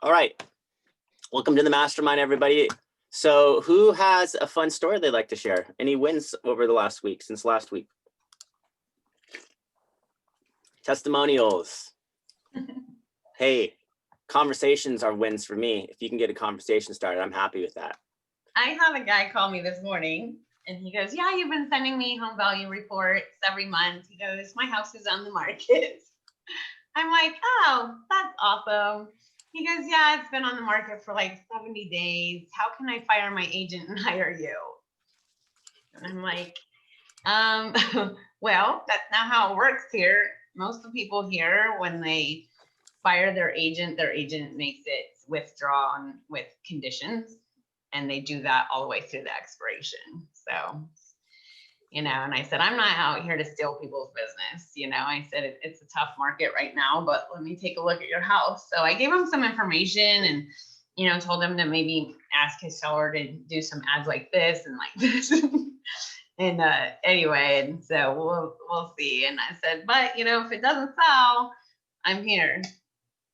All right, welcome to the mastermind, everybody. So who has a fun story they'd like to share? Any wins over the last week, since last week? Testimonials. Hey, conversations are wins for me. If you can get a conversation started, I'm happy with that. I had a guy call me this morning and he goes, yeah, you've been sending me home value reports every month. He goes, my house is on the market. I'm like, oh, that's awesome. He goes, yeah, it's been on the market for like 70 days. How can I fire my agent and hire you? And I'm like, well, that's not how it works here. Most of the people here, when they fire their agent makes it withdrawn with conditions. And they do that all the way through the expiration. So, and I said, I'm not out here to steal people's business. I said, it's a tough market right now, but let me take a look at your house. So I gave him some information and, told him to maybe ask his seller to do some ads like this and like this. And anyway, and so we'll see. And I said, but, if it doesn't sell, I'm here.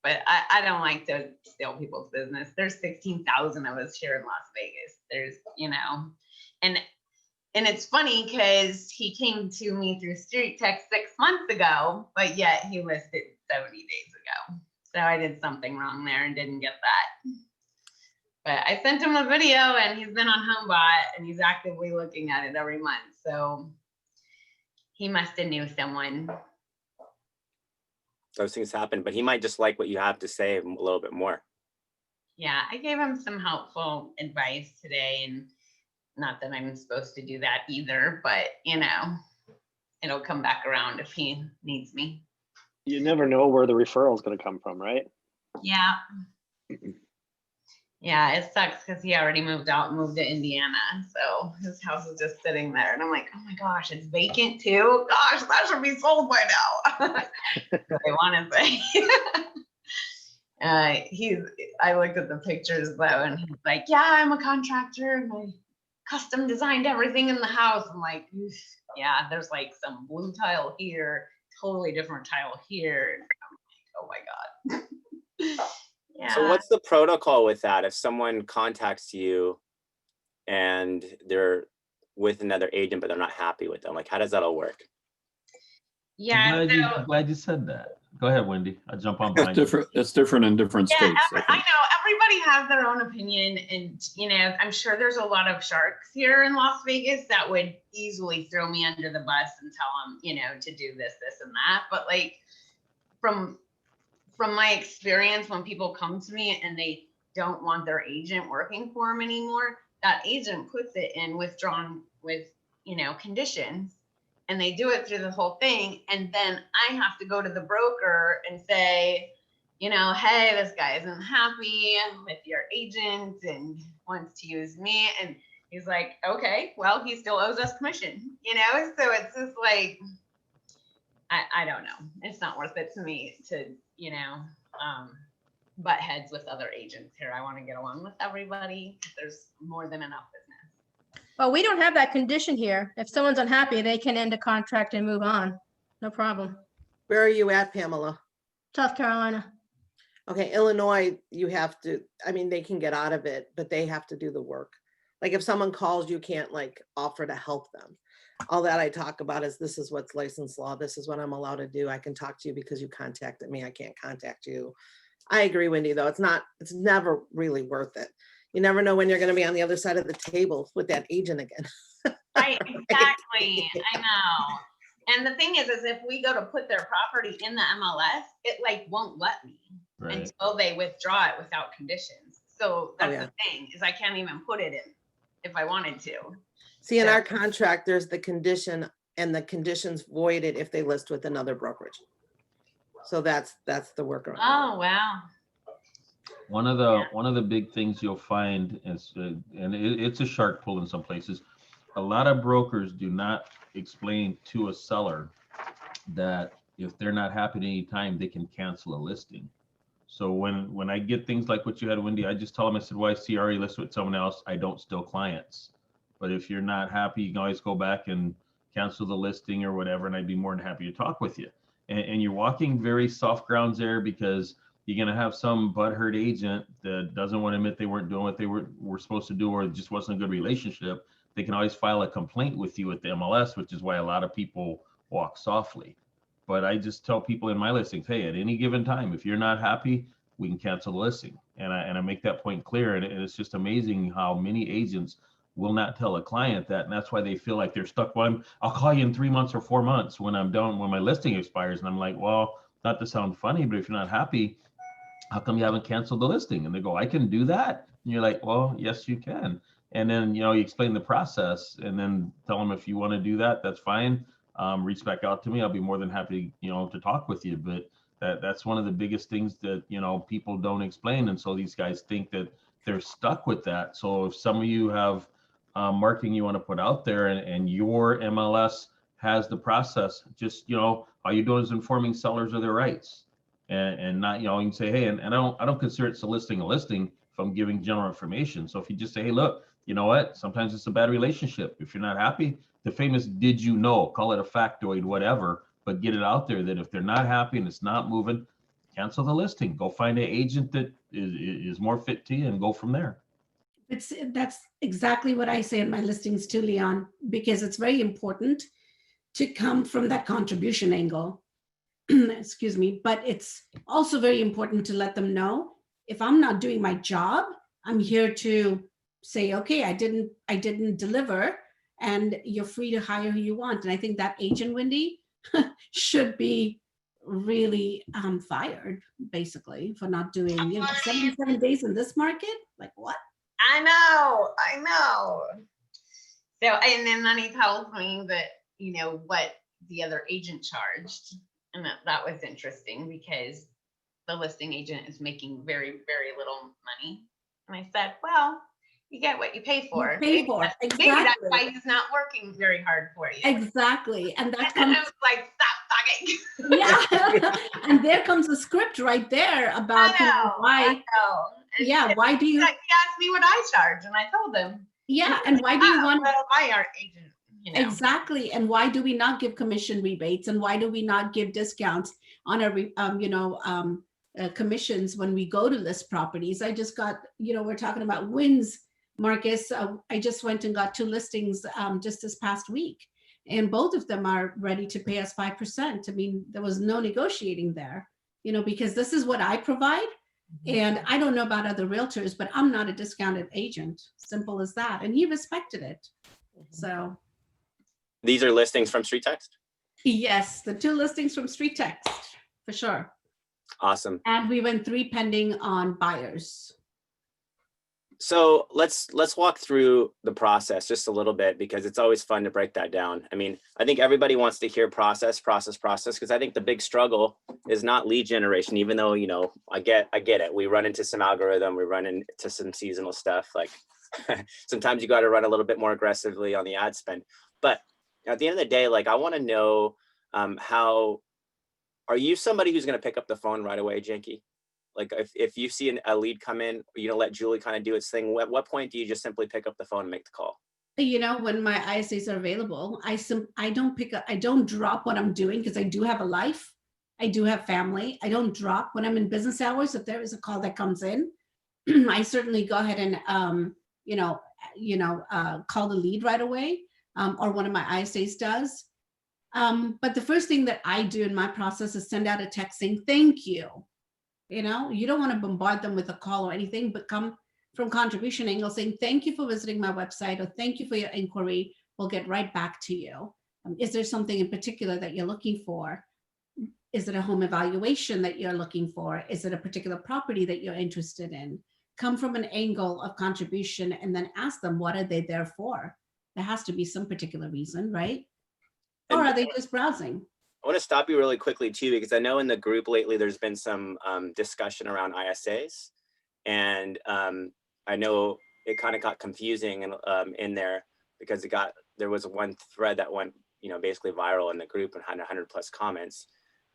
But I don't like to steal people's business. There's 16,000 of us here in Las Vegas. There's, and it's funny because he came to me through StreetText 6 months ago, but yet he listed 70 days ago. So I did something wrong there and didn't get that. But I sent him a video and he's been on HomeBot and he's actively looking at it every month. So he must have knew someone. Those things happen, but he might just like what you have to say a little bit more. Yeah, I gave him some helpful advice today, and not that I'm supposed to do that either, but it'll come back around if he needs me. You never know where the referral is going to come from, right? Yeah. Yeah, it sucks because he already moved to Indiana. So his house is just sitting there. And I'm like, oh my gosh, it's vacant too? Gosh, that should be sold by now. I want to say. I looked at the pictures though, and he's like, yeah, I'm a contractor and I custom designed everything in the house. I'm like, yeah, there's like some blue tile here, totally different tile here. And I'm like, oh my God. Yeah. So what's the protocol with that? If someone contacts you and they're with another agent, but they're not happy with them, like how does that all work? Yeah, I'm glad you said that. Go ahead, Wendy. I'll jump on behind you. It's different in different states. I know everybody has their own opinion, and I'm sure there's a lot of sharks here in Las Vegas that would easily throw me under the bus and tell them, to do this, and that. But like from my experience, when people come to me and they don't want their agent working for them anymore, that agent puts it in withdrawn with, conditions, and they do it through the whole thing. And then I have to go to the broker and say, hey, this guy isn't happy with your agent and wants to use me. And he's like, okay, well, he still owes us commission, So it's just like, I don't know. It's not worth it to me to, butt heads with other agents here. I want to get along with everybody. There's more than enough business. Well, we don't have that condition here. If someone's unhappy, they can end a contract and move on. No problem. Where are you at, Pamela? South Carolina. Okay, Illinois, you have to, they can get out of it, but they have to do the work. Like if someone calls, you can't like offer to help them. All that I talk about is this is what's licensed law. This is what I'm allowed to do. I can talk to you because you contacted me. I can't contact you. I agree, Wendy, though. It's never really worth it. You never know when you're going to be on the other side of the table with that agent again. Right, exactly. I know. And the thing is if we go to put their property in the MLS, it like won't let me until they withdraw it without conditions. So that's the thing is I can't even put it in if I wanted to. See, in our contract, there's the condition and the conditions voided if they list with another brokerage. So that's the workaround. Oh, wow. One of the big things you'll find is, and it's a shark pull in some places, a lot of brokers do not explain to a seller that if they're not happy at any time, they can cancel a listing. So when I get things like what you had, Wendy, I just tell them, I said, well, I see you already listed with someone else. I don't steal clients. But if you're not happy, you can always go back and cancel the listing or whatever, and I'd be more than happy to talk with you. And you're walking very soft grounds there because You're going to have some butthurt agent that doesn't want to admit they weren't doing what they were supposed to do, or it just wasn't a good relationship. They can always file a complaint with you at the MLS, which is why a lot of people walk softly. But I just tell people in my listings, hey, at any given time, if you're not happy, we can cancel the listing. And I make that point clear. And it's just amazing how many agents will not tell a client that. And that's why they feel like they're stuck. Well, I'll call you in 3 months or 4 months when I'm done, when my listing expires. And I'm like, well, not to sound funny, but if you're not happy, how come you haven't canceled the listing? And they go, I can do that. And you're like, well, yes, you can. And then, you explain the process and then tell them if you want to do that, that's fine. Reach back out to me. I'll be more than happy, to talk with you. But that's one of the biggest things that, people don't explain. And so these guys think that they're stuck with that. So if some of you have marketing you want to put out there and your MLS has the process, just, all you're doing is informing sellers of their rights. And not, you can say, hey, and I don't consider it soliciting a listing if I'm giving general information. So if you just say, hey, look, you know what? Sometimes it's a bad relationship. If you're not happy, the famous did you know, call it a factoid, whatever, but get it out there that if they're not happy and it's not moving, cancel the listing. Go find an agent that is more fit to you and go from there. That's exactly what I say in my listings too, Leon, because it's very important to come from that contribution angle. Excuse me, but it's also very important to let them know if I'm not doing my job, I'm here to say, okay, I didn't deliver, and you're free to hire who you want. And I think that agent, Wendy, should be really fired, basically, for not doing 77 days in this market. Like what? I know. So, and then he tells me that, what the other agent charged. And that was interesting because the listing agent is making very, very little money. And I said, well, you get what you pay for. Maybe that's why he's not working very hard for you. Exactly. And that comes, I was like, stop talking. Yeah. And there comes the script right there about why. Yeah. Why do you? He asked me what I charge, and I told him. Yeah. And why do you want? Well, by our agent. Exactly. And why do we not give commission rebates? And why do we not give discounts on our, commissions when we go to list properties? I just got, we're talking about wins, Marcus. I just went and got 2 listings just this past week, and both of them are ready to pay us 5%. I mean, there was no negotiating there, because this is what I provide. And I don't know about other realtors, but I'm not a discounted agent. Simple as that. And he respected it. So. These are listings from StreetText? Yes, the 2 listings from StreetText, for sure. Awesome. And we went 3 pending on buyers. So let's walk through the process just a little bit, because it's always fun to break that down. I mean, I think everybody wants to hear process, because I think the big struggle is not lead generation, even though, I get it. We run into some algorithm, we run into some seasonal stuff. Like sometimes you got to run a little bit more aggressively on the ad spend. But at the end of the day, like I want to know how, are you somebody who's going to pick up the phone right away, Janky? Like if you see a lead come in, let Julie kind of do its thing. At what point do you just simply pick up the phone and make the call? When my ISAs are available, I don't drop what I'm doing, because I do have a life. I do have family. I don't drop when I'm in business hours. If there is a call that comes in, I certainly go ahead and call the lead right away. Or one of my ISAs does. But the first thing that I do in my process is send out a text saying, thank you. You don't want to bombard them with a call or anything, but come from contribution angle saying, thank you for visiting my website, or thank you for your inquiry. We'll get right back to you. Is there something in particular that you're looking for? Is it a home evaluation that you're looking for? Is it a particular property that you're interested in? Come from an angle of contribution and then ask them, what are they there for? There has to be some particular reason, right? Or are they just browsing? I want to stop you really quickly too, because I know in the group lately, there's been some discussion around ISAs. And I know it kind of got confusing in there, because there was one thread that went, basically viral in the group and had 100+ comments.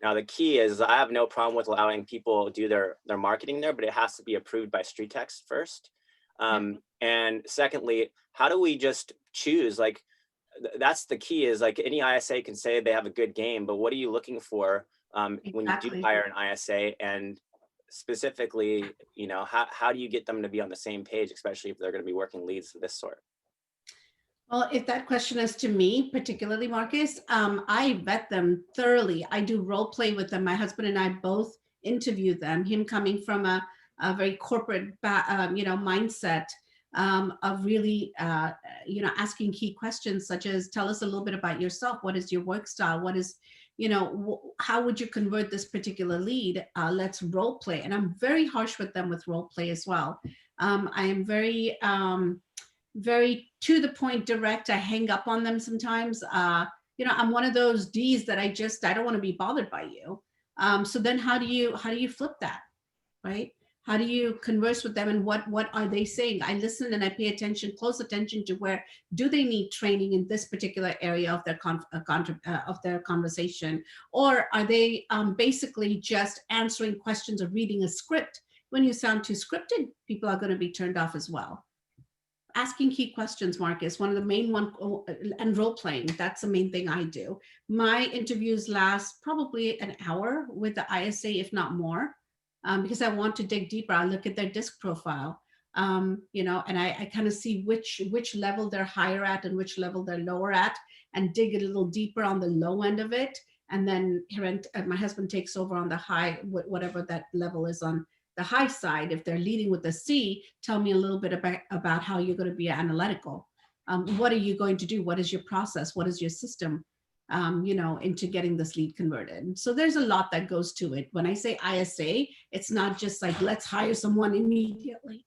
Now, the key is I have no problem with allowing people do their marketing there, but it has to be approved by StreetText first. And secondly, how do we just choose? Like, that's the key, is like any ISA can say they have a good game, but what are you looking for when you do hire an ISA? And specifically, you know, how do you get them to be on the same page, especially if they're going to be working leads of this sort? Well, if that question is to me, particularly Marcus, I vet them thoroughly. I do role play with them. My husband and I both interview them. Him coming from a very corporate, mindset of really, asking key questions such as, tell us a little bit about yourself. What is your work style? What is, how would you convert this particular lead? Let's role play. And I'm very harsh with them with role play as well. I am very very to the point, direct. I hang up on them sometimes. I'm one of those D's that I don't want to be bothered by you. So then how do you flip that, right? How do you converse with them, and what are they saying? I listen and I pay close attention to where do they need training in this particular area of their of their conversation, or are they basically just answering questions or reading a script? When you sound too scripted, people are going to be turned off as well. Asking key questions, Marcus, one of the main and role playing. That's the main thing I do. My interviews last probably an hour with the ISA, if not more, because I want to dig deeper. I look at their DISC profile, and I kind of see which level they're higher at and which level they're lower at, and dig a little deeper on the low end of it. And then my husband takes over on the high, whatever that level is on the high side. If they're leading with a C, tell me a little bit about how you're going to be analytical. What are you going to do? What is your process? What is your system, into getting this lead converted? So there's a lot that goes to it. When I say ISA, it's not just like, let's hire someone immediately.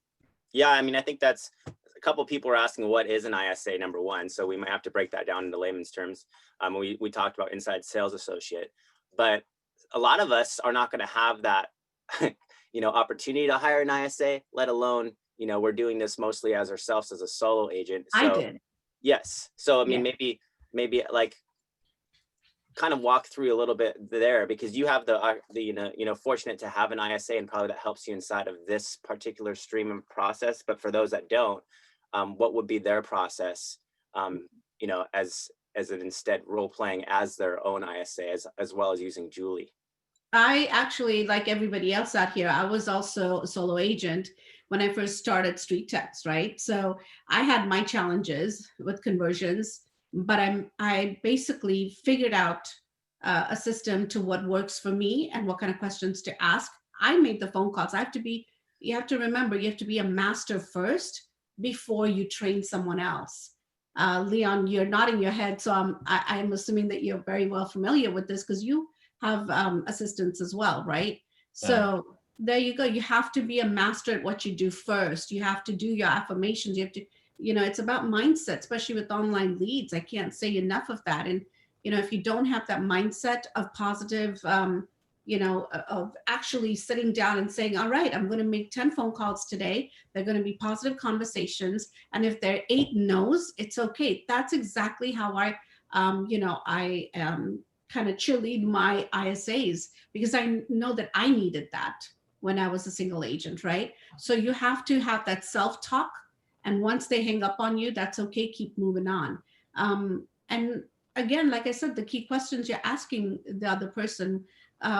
Yeah, I mean, I think that's a couple people are asking what is an ISA, number one. So we might have to break that down into layman's terms. We talked about inside sales associate, but a lot of us are not going to have that opportunity to hire an ISA, let alone, we're doing this mostly as ourselves as a solo agent. So, I did. Yes. So, I mean, Yeah. maybe like kind of walk through a little bit there, because you have the fortunate to have an ISA, and probably that helps you inside of this particular stream of process. But for those that don't, what would be their process, as an instead role playing as their own ISA, as well as using Julie? I actually, like everybody else out here, I was also a solo agent when I first started StreetText, right? So I had my challenges with conversions, but I basically figured out a system to what works for me and what kind of questions to ask. I made the phone calls. You have to remember, you have to be a master first before you train someone else. Leon, you're nodding your head, so I'm assuming that you're very well familiar with this, because you have assistants as well, right? So there you go. You have to be a master at what you do first. You have to do your affirmations. You have to, it's about mindset, especially with online leads. I can't say enough of that. And, if you don't have that mindset of positive, of actually sitting down and saying, all right, I'm going to make 10 phone calls today. They're going to be positive conversations. And if they're 8 no's, it's okay. That's exactly how I kind of cheerlead my ISAs, because I know that I needed that when I was a single agent, right? So you have to have that self-talk. And once they hang up on you, that's okay. Keep moving on. And again, like I said, the key questions you're asking the other person,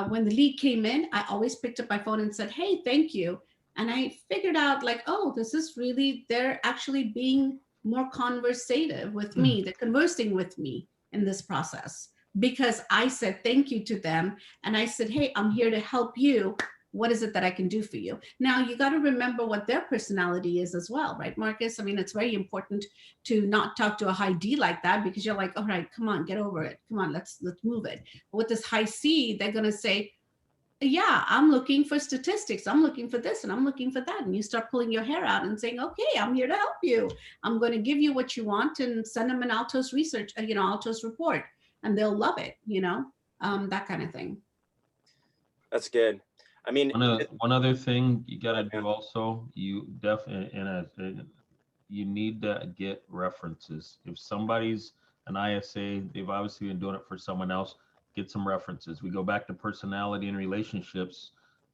when the lead came in, I always picked up my phone and said, hey, thank you. And I figured out like, oh, this is really, they're actually being more conversative with me. They're conversing with me in this process, because I said thank you to them. And I said, hey, I'm here to help you. What is it that I can do for you? Now, you got to remember what their personality is as well, right, Marcus? I mean, it's very important to not talk to a high D like that, because you're like, all right, come on, get over it. Come on, let's move it. But with this high C, they're going to say, yeah, I'm looking for statistics. I'm looking for this and I'm looking for that. And you start pulling your hair out and saying, okay, I'm here to help you. I'm going to give you what you want, and send them an Altos research, Altos report, and they'll love it, that kind of thing. That's good. I mean, one other thing you got to do also, you definitely, you need to get references. If somebody's an ISA, they've obviously been doing it for someone else, get some references. We go back to personality and relationships,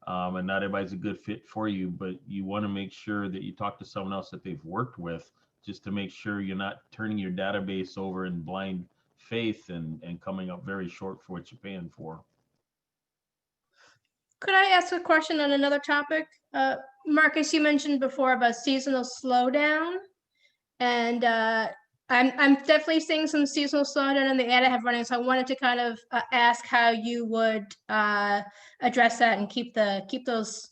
and not everybody's a good fit for you, but you want to make sure that you talk to someone else that they've worked with, just to make sure you're not turning your database over in blind faith and coming up very short for what you're paying for. Could I ask a question on another topic? Marcus, you mentioned before about seasonal slowdown. And I'm definitely seeing some seasonal slowdown in the ad I have running. So I wanted to kind of ask how you would address that and keep those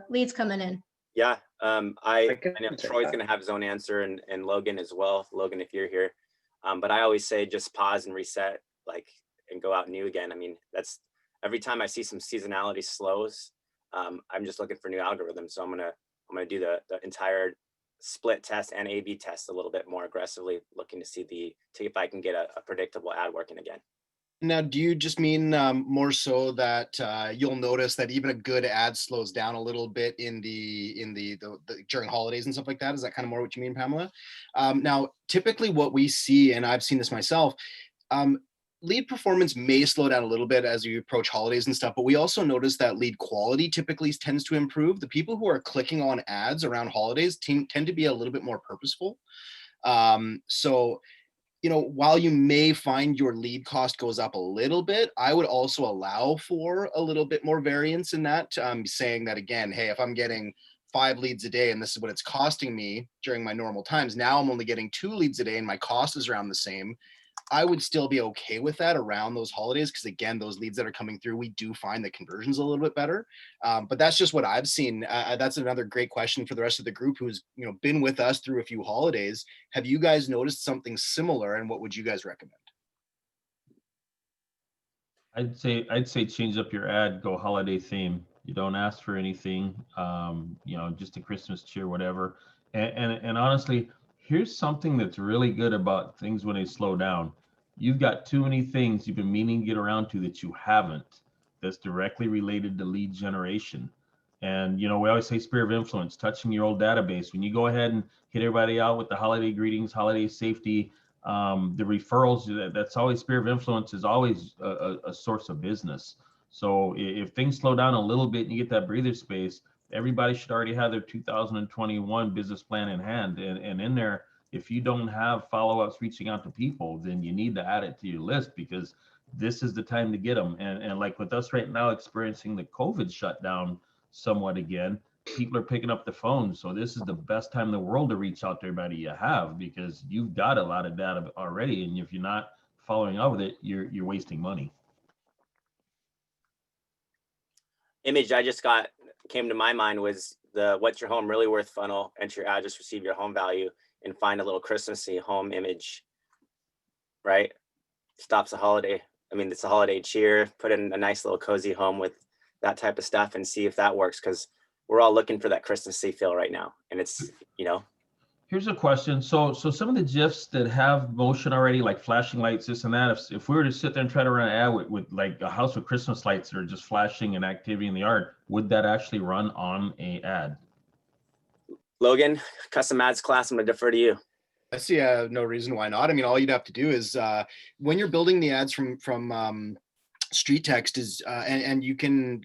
leads coming in. Yeah, I can know take Troy's that. gonna have his own answer, and Logan as well. Logan, if you're here, but I always say just pause and reset, like, and go out new again. I mean, that's every time I see some seasonality slows, I'm just looking for new algorithms. So I'm gonna do the entire split test and A/B test a little bit more aggressively, looking to see if I can get a predictable ad working again. Now, do you just mean more so that you'll notice that even a good ad slows down a little bit in the during holidays and stuff like that? Is that kind of more what you mean, Pamela? Now, typically what we see, and I've seen this myself, lead performance may slow down a little bit as you approach holidays and stuff, but we also notice that lead quality typically tends to improve. The people who are clicking on ads around holidays tend to be a little bit more purposeful. So, you know, while you may find your lead cost goes up a little bit, I would also allow for a little bit more variance in that, saying that again, hey, if I'm getting 5 leads a day and this is what it's costing me during my normal times, now I'm only getting 2 leads a day and my cost is around the same. I would still be okay with that around those holidays because again, those leads that are coming through, we do find the conversions a little bit better. But that's just what I've seen. That's another great question for the rest of the group who's been with us through a few holidays. Have you guys noticed something similar, and what would you guys recommend? I'd say change up your ad, go holiday theme. You don't ask for anything, just a Christmas cheer, whatever. And honestly, here's something that's really good about things when they slow down. You've got too many things you've been meaning to get around to that you haven't, that's directly related to lead generation. And we always say sphere of influence, touching your old database. When you go ahead and hit everybody out with the holiday greetings, holiday safety, the referrals, that's always sphere of influence is always a source of business. So if things slow down a little bit and you get that breather space, everybody should already have their 2021 business plan in hand. And in there, if you don't have follow-ups reaching out to people, then you need to add it to your list because this is the time to get them. And like with us right now experiencing the COVID shutdown somewhat again, people are picking up the phone. So this is the best time in the world to reach out to everybody you have because you've got a lot of data already. And if you're not following up with it, you're wasting money. Image I just came to my mind was the what's your home really worth funnel. Enter your address, receive your home value, and find a little Christmassy home image, right? Stops a holiday. I mean, it's a holiday cheer. Put in a nice little cozy home with that type of stuff and see if that works because we're all looking for that Christmassy feel right now. And it's, Here's a question. So some of the GIFs that have motion already, like flashing lights, this and that, if we were to sit there and try to run an ad with like a house with Christmas lights that are just flashing and activity in the yard, would that actually run on a ad? Logan, custom ads class, I'm gonna defer to you. I see no reason why not. I mean, all you'd have to do is when you're building the ads from StreetText is, and you can,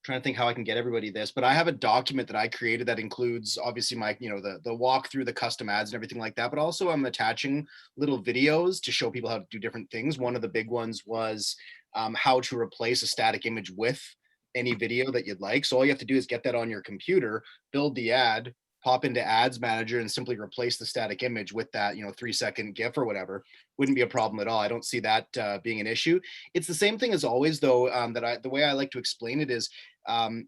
trying to think how I can get everybody this, but I have a document that I created that includes obviously my, the walk through the custom ads and everything like that, but also I'm attaching little videos to show people how to do different things. One of the big ones was how to replace a static image with any video that you'd like. So all you have to do is get that on your computer, build the ad, pop into ads manager and simply replace the static image with that 3-second GIF or whatever. Wouldn't be a problem at all. I don't see that being an issue. It's the same thing as always though, the way I like to explain it is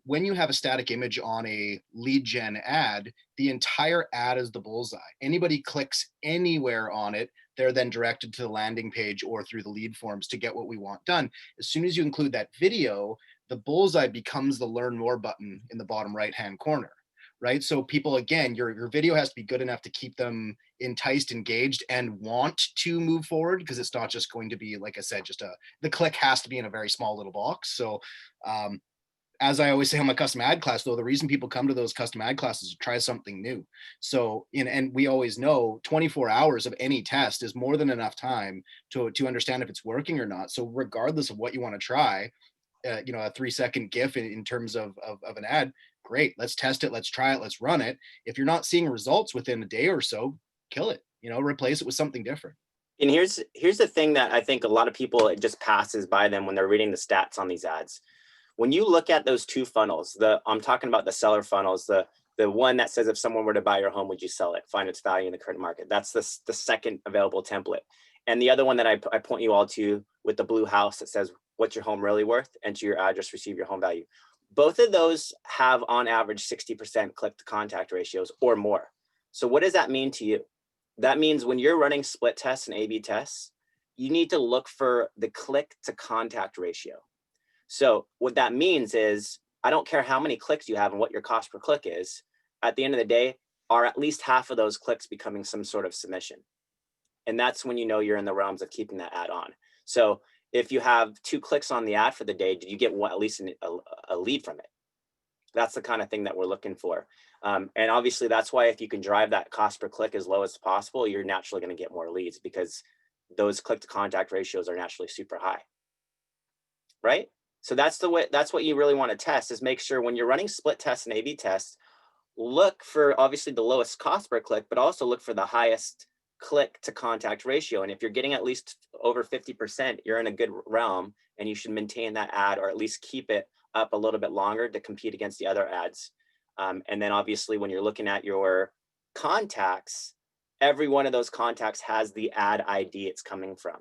when you have a static image on a lead gen ad, the entire ad is the bullseye. Anybody clicks anywhere on it, they're then directed to the landing page or through the lead forms to get what we want done. As soon as you include that video, the bullseye becomes the learn more button in the bottom right-hand corner. Right. So people, again, your video has to be good enough to keep them enticed, engaged, and want to move forward because it's not just going to be, like I said, the click has to be in a very small little box. So as I always say on my custom ad class, though, the reason people come to those custom ad classes is to try something new. So, and we always know 24 hours of any test is more than enough time to understand if it's working or not. So regardless of what you want to try, a 3-second GIF in terms of an ad, great, let's test it, let's try it, let's run it. If you're not seeing results within a day or so, kill it, replace it with something different. And here's the thing that I think a lot of people, it just passes by them when they're reading the stats on these ads. When you look at those two funnels, I'm talking about the seller funnels, the one that says if someone were to buy your home, would you sell it? Find its value in the current market. That's the second available template. And the other one that I point you all to with the blue house that says, what's your home really worth? Enter your address, receive your home value. Both of those have on average 60% click to contact ratios or more. So what does that mean to you? That means when you're running split tests and A/B tests, you need to look for the click to contact ratio. So what that means is, I don't care how many clicks you have and what your cost per click is, at the end of the day, are at least half of those clicks becoming some sort of submission. And that's when you know you're in the realms of keeping that ad on. So if you have 2 clicks on the ad for the day, did you get at least a lead from it? That's the kind of thing that we're looking for. And obviously that's why if you can drive that cost per click as low as possible, you're naturally going to get more leads, because those click to contact ratios are naturally super high. Right? So that's what you really want to test, is make sure when you're running split tests and A/B tests, look for obviously the lowest cost per click, but also look for the highest click to contact ratio. And if you're getting at least over 50%, you're in a good realm, and you should maintain that ad, or at least keep it up a little bit longer to compete against the other ads. And then obviously when you're looking at your contacts, every one of those contacts has the ad ID it's coming from.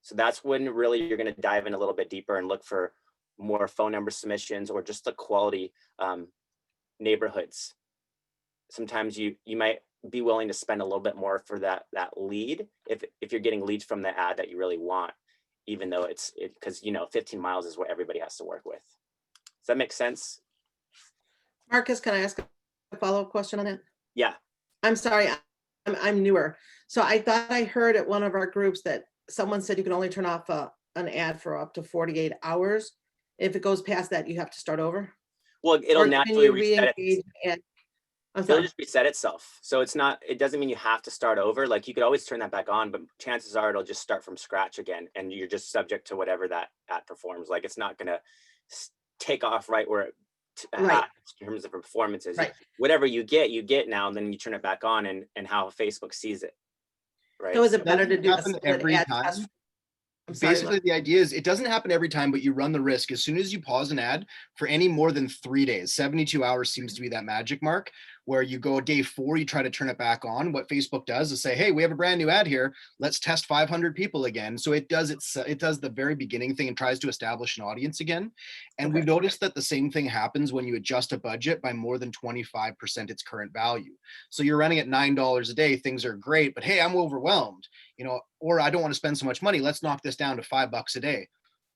So that's when really you're going to dive in a little bit deeper and look for more phone number submissions, or just the quality neighborhoods. Sometimes you might be willing to spend a little bit more for that lead if you're getting leads from the ad that you really want, even though it's because 15 miles is what everybody has to work with. Does that make sense? Marcus, can I ask a follow-up question on that? Yeah. I'm sorry, I'm newer. So I thought I heard at one of our groups that someone said you can only turn off an ad for up to 48 hours. If it goes past that, you have to start over? Well, it'll Or can naturally you reset re-engage it. I'm It'll sorry. just reset itself. So it doesn't mean you have to start over. Like, you could always turn that back on, but chances are it'll just start from scratch again, and you're just subject to whatever that ad performs. Like, it's not gonna take off right where it Right. in terms of performances. Right. Whatever you get now, and then you turn it back on, and how Facebook sees it. Right. So is it better to Doesn't do a happen split every ad time. test? I'm sorry, Basically, the idea is it doesn't happen every time, but you run the risk. As soon as you pause an ad for any more than 3 days, 72 hours seems to be that magic mark, where you go day 4, you try to turn it back on. What Facebook does is say, hey, we have a brand new ad here. Let's test 500 people again. So it does the very beginning thing and tries to establish an audience again. And Okay. we've noticed that the same thing happens when you adjust a budget by more than 25% its current value. So you're running at $9 a day, things are great, but hey, I'm overwhelmed, or I don't want to spend so much money. Let's knock this down to $5 a day.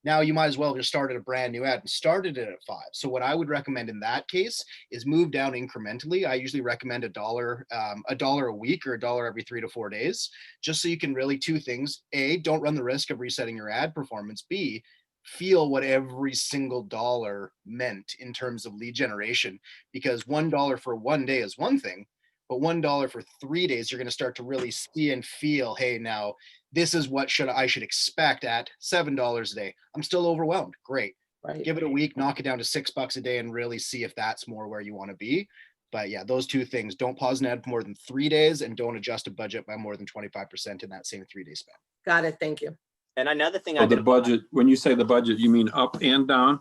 Now you might as well just started a brand new ad and started it at 5. So what I would recommend in that case is move down incrementally. I usually recommend $1 a week, or $1 every 3 to 4 days, just so you can really 2 things. A, don't run the risk of resetting your ad performance. B, feel what every single dollar meant in terms of lead generation, because $1 for 1 day is one thing, but $1 for 3 days, you're going to start to really see and feel, hey, now this is what I should expect at $7 a day. I'm still overwhelmed. Great. Right. Give it a week, knock it down to $6 a day, and really see if that's more where you want to be. But yeah, those 2 things: don't pause an ad for more than 3 days, and don't adjust a budget by more than 25% in that same 3-day span. Got it. Thank you. And another thing, So the budget, when you say the budget, you mean up and down?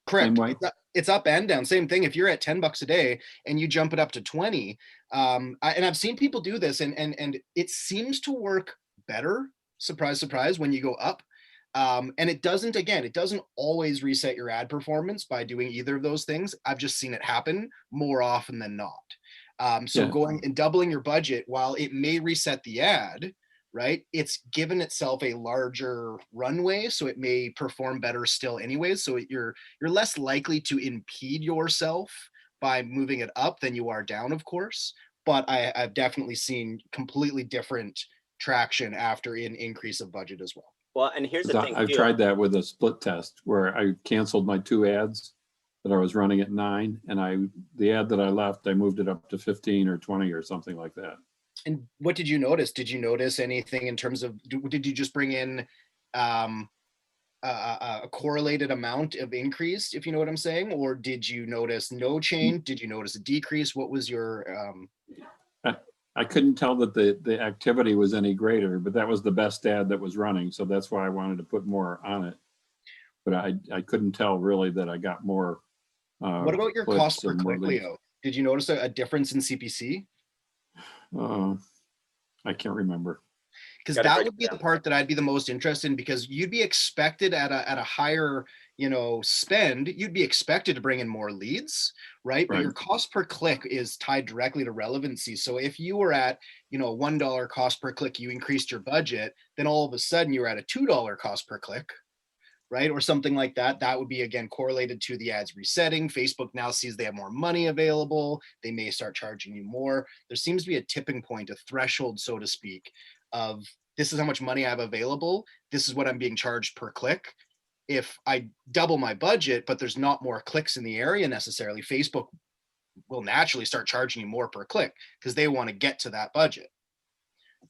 Correct. Same way? It's up and down. Same thing. If you're at $10 a day and you jump it up to 20, and I've seen people do this, and it seems to work better. Surprise, surprise, when you go up. And it doesn't always reset your ad performance by doing either of those things. I've just seen it happen more often than not. So Yeah. going and doubling your budget, while it may reset the ad, right, it's given itself a larger runway, so it may perform better still anyways. So you're less likely to impede yourself by moving it up than you are down, of course. But I've definitely seen completely different traction after an increase of budget as well. Well, and here's the thing. I've tried that with a split test where I canceled my 2 ads that I was running at 9, and the ad that I left, I moved it up to 15 or 20 or something like that. And what did you notice? Did you notice anything in terms of, did you just bring in a correlated amount of increase, if you know what I'm saying? Or did you notice no change? Did you notice a decrease? What was your... I couldn't tell that the activity was any greater, but that was the best ad that was running. So that's why I wanted to put more on it. But I couldn't tell really that I got more. What about your clicks cost per or more click, leads. Leo? Did you notice a difference in CPC? I can't remember. Because Gotta that break would it be down. the part that I'd be the most interested in, because you'd be expected at a higher, you know, spend, you'd be expected to bring in more leads, right? But Right. your cost per click is tied directly to relevancy. So if you were at, you know, $1 cost per click, you increased your budget, then all of a sudden you were at a $2 cost per click, right? Or something like that. That would be, again, correlated to the ads resetting. Facebook now sees they have more money available. They may start charging you more. There seems to be a tipping point, a threshold, so to speak, of this is how much money I have available. This is what I'm being charged per click. If I double my budget, but there's not more clicks in the area necessarily, Facebook will naturally start charging you more per click because they want to get to that budget.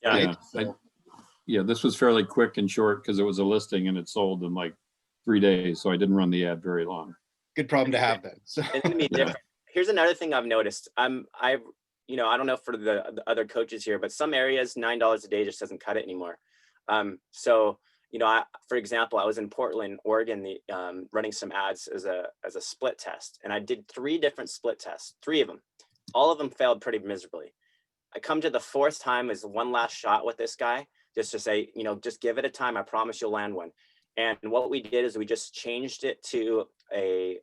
Yeah. Right? Yeah, So, yeah, this was fairly quick and short because it was a listing and it sold in like 3 days. So I didn't run the ad very long. good problem to have then. So, It's gonna be Yeah. different. Here's another thing I've noticed. You know, I don't know for the other coaches here, but some areas $9 a day just doesn't cut it anymore. So, you know, for example, I was in Portland, Oregon, running some ads as a split test, and I did 3 different split tests, 3 of them. All of them failed pretty miserably. I come to the 4th time as one last shot with this guy, just to say, you know, just give it a time. I promise you'll land one. And what we did is we just changed it to a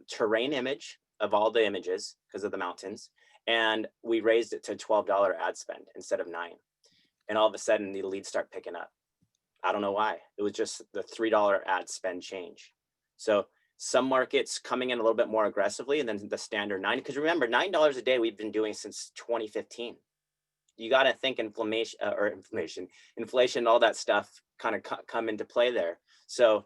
terrain image of all the images because of the mountains. And we raised it to $12 ad spend instead of $9. And all of a sudden the leads start picking up. I don't know why. It was just the $3 ad spend change. So some markets coming in a little bit more aggressively, and then the standard 9, because remember, $9 a day we've been doing since 2015. You got to think inflation, all that stuff kind of come into play there. So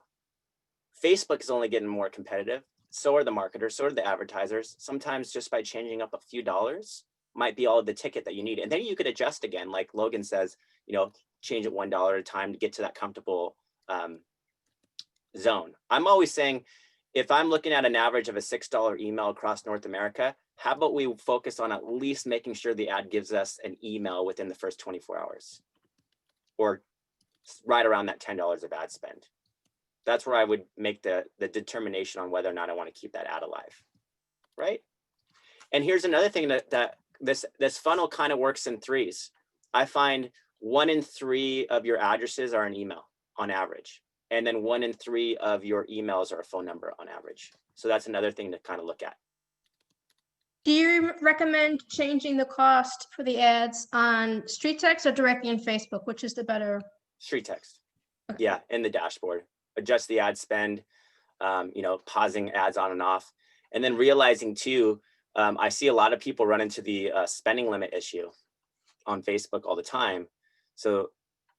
Facebook is only getting more competitive. So are the marketers, so are the advertisers. Sometimes just by changing up a few dollars might be all the ticket that you need. And then you could adjust again, like Logan says, you know, change it $1 at a time to get to that comfortable zone. I'm always saying, if I'm looking at an average of a $6 email across North America, how about we focus on at least making sure the ad gives us an email within the first 24 hours, or right around that $10 of ad spend. That's where I would make the determination on whether or not I want to keep that ad alive, right? And here's another thing that this funnel kind of works in 3s. I find 1 in 3 of your addresses are an email on average, and then 1 in 3 of your emails are a phone number on average. So that's another thing to kind of look at. Do you recommend changing the cost for the ads on StreetText or directly in Facebook? Which is the better? StreetText, yeah, in the dashboard. Adjust the ad spend, you know, pausing ads on and off, and then realizing too, I see a lot of people run into the spending limit issue on Facebook all the time. So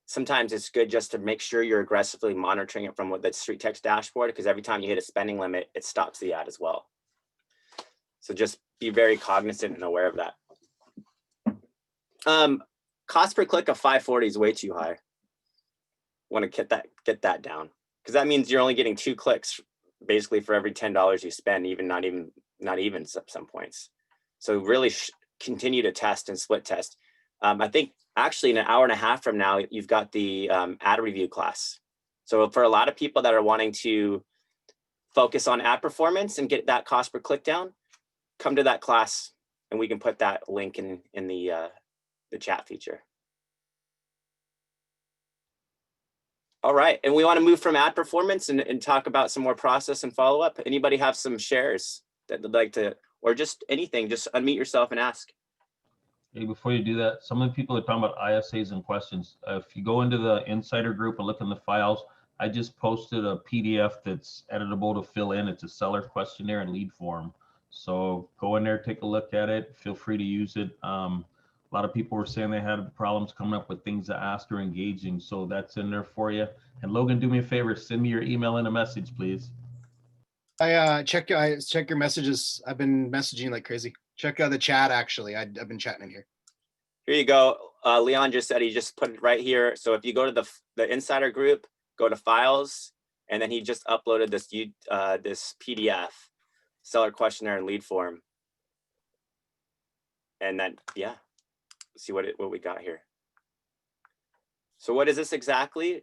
sometimes it's good just to make sure you're aggressively monitoring it from the StreetText dashboard, because every time you hit a spending limit, it stops the ad as well. So just be very cognizant and aware of that. Cost per click of 540 is way too high. Want to get that down, because that means you're only getting 2 clicks basically for every $10 you spend, not even some points. So really continue to test and split test. I think actually in an hour and a half from now, you've got the ad review class. So for a lot of people that are wanting to focus on ad performance and get that cost per click down, come to that class and we can put that link in the chat feature. All right, and we want to move from ad performance and talk about some more process and follow up. Anybody have some shares that they'd like to, or just anything, just unmute yourself and ask. Hey, before you do that, some of the people are talking about ISAs and questions. If you go into the insider group and look in the files, I just posted a PDF that's editable to fill in. It's a seller questionnaire and lead form. So go in there, take a look at it. Feel free to use it. A lot of people were saying they had problems coming up with things to ask or engaging. So that's in there for you. And Logan, do me a favor, send me your email and a message, please. I check your messages. I've been messaging like crazy. Check out the chat. Actually, I've been chatting in here. Here you go. Leon just said he just put it right here. So if you go to the insider group, go to files, and then he just uploaded this this PDF, seller questionnaire and lead form. And then, yeah. see what we got here. So what is this exactly?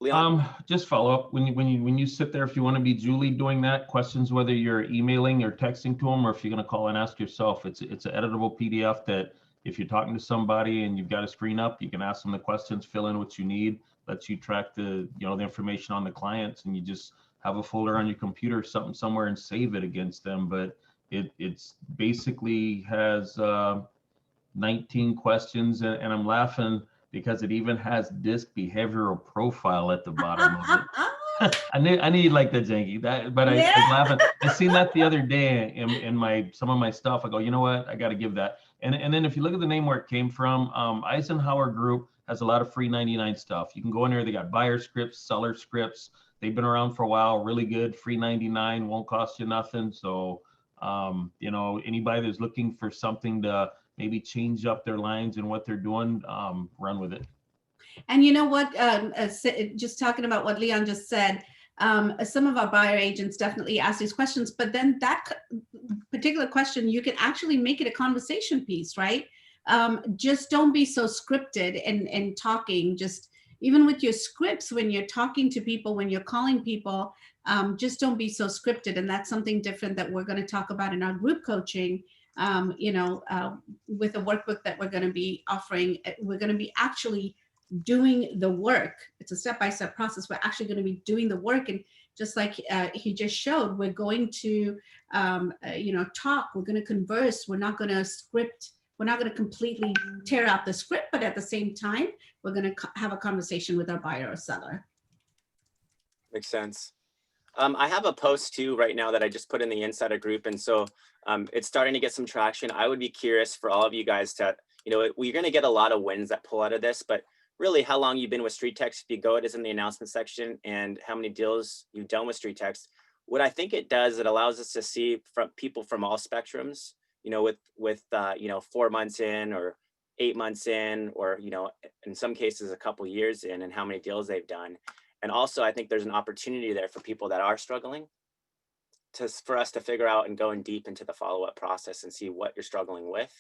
Leon? Just follow up when you sit there. If you want to be Julie doing that, questions whether you're emailing or texting to them, or if you're going to call and ask yourself, it's an editable PDF that if you're talking to somebody and you've got a screen up, you can ask them the questions, fill in what you need, lets you track the the information on the clients, and you just have a folder on your computer, something somewhere, and save it against them. But it's basically has 19 questions, and I'm laughing because it even has disc behavioral profile at the bottom of it. I need like the janky that, but I laughing. I seen that the other day in some of my stuff. I go, you know what? I got to give that. And then if you look at the name where it came from, Eisenhower Group has a lot of free 99 stuff. You can go in there. They got buyer scripts, seller scripts. They've been around for a while. Really good. Free 99, won't cost you nothing. So anybody that's looking for something to maybe change up their lines and what they're doing, run with it. And you know what, just talking about what Leon just said, some of our buyer agents definitely ask these questions, but then that particular question, you can actually make it a conversation piece, right? Just don't be so scripted and talking, just even with your scripts, when you're talking to people, when you're calling people, just don't be so scripted. And that's something different that we're going to talk about in our group coaching. With a workbook that we're going to be offering, we're going to be actually doing the work. It's a step-by-step process. We're actually going to be doing the work. And just like he just showed, we're going to, talk, we're going to converse. We're not going to script. We're not going to completely tear out the script, but at the same time, we're going to have a conversation with our buyer or seller. Makes sense. I have a post too right now that I just put in the insider group. And so it's starting to get some traction. I would be curious for all of you guys to, we're going to get a lot of wins that pull out of this, but really how long you've been with StreetText. If you go, it is in the announcement section, and how many deals you've done with StreetText. What I think it does, it allows us to see from people from all spectrums, with 4 months in or 8 months in, or, in some cases, a couple years in, and how many deals they've done. And also, I think there's an opportunity there for people that are struggling for us to figure out and go in deep into the follow-up process and see what you're struggling with.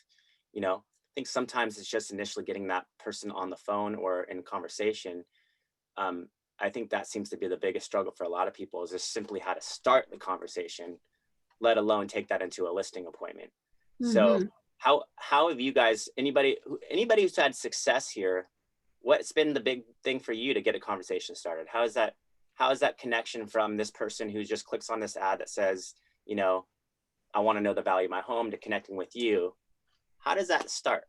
I think sometimes it's just initially getting that person on the phone or in conversation. I think that seems to be the biggest struggle for a lot of people, is just simply how to start the conversation, let alone take that into a listing appointment. Mm-hmm. So how have you guys, anybody who's had success here, what's been the big thing for you to get a conversation started? How is that connection from this person who just clicks on this ad that says, I want to know the value of my home, to connecting with you? How does that start?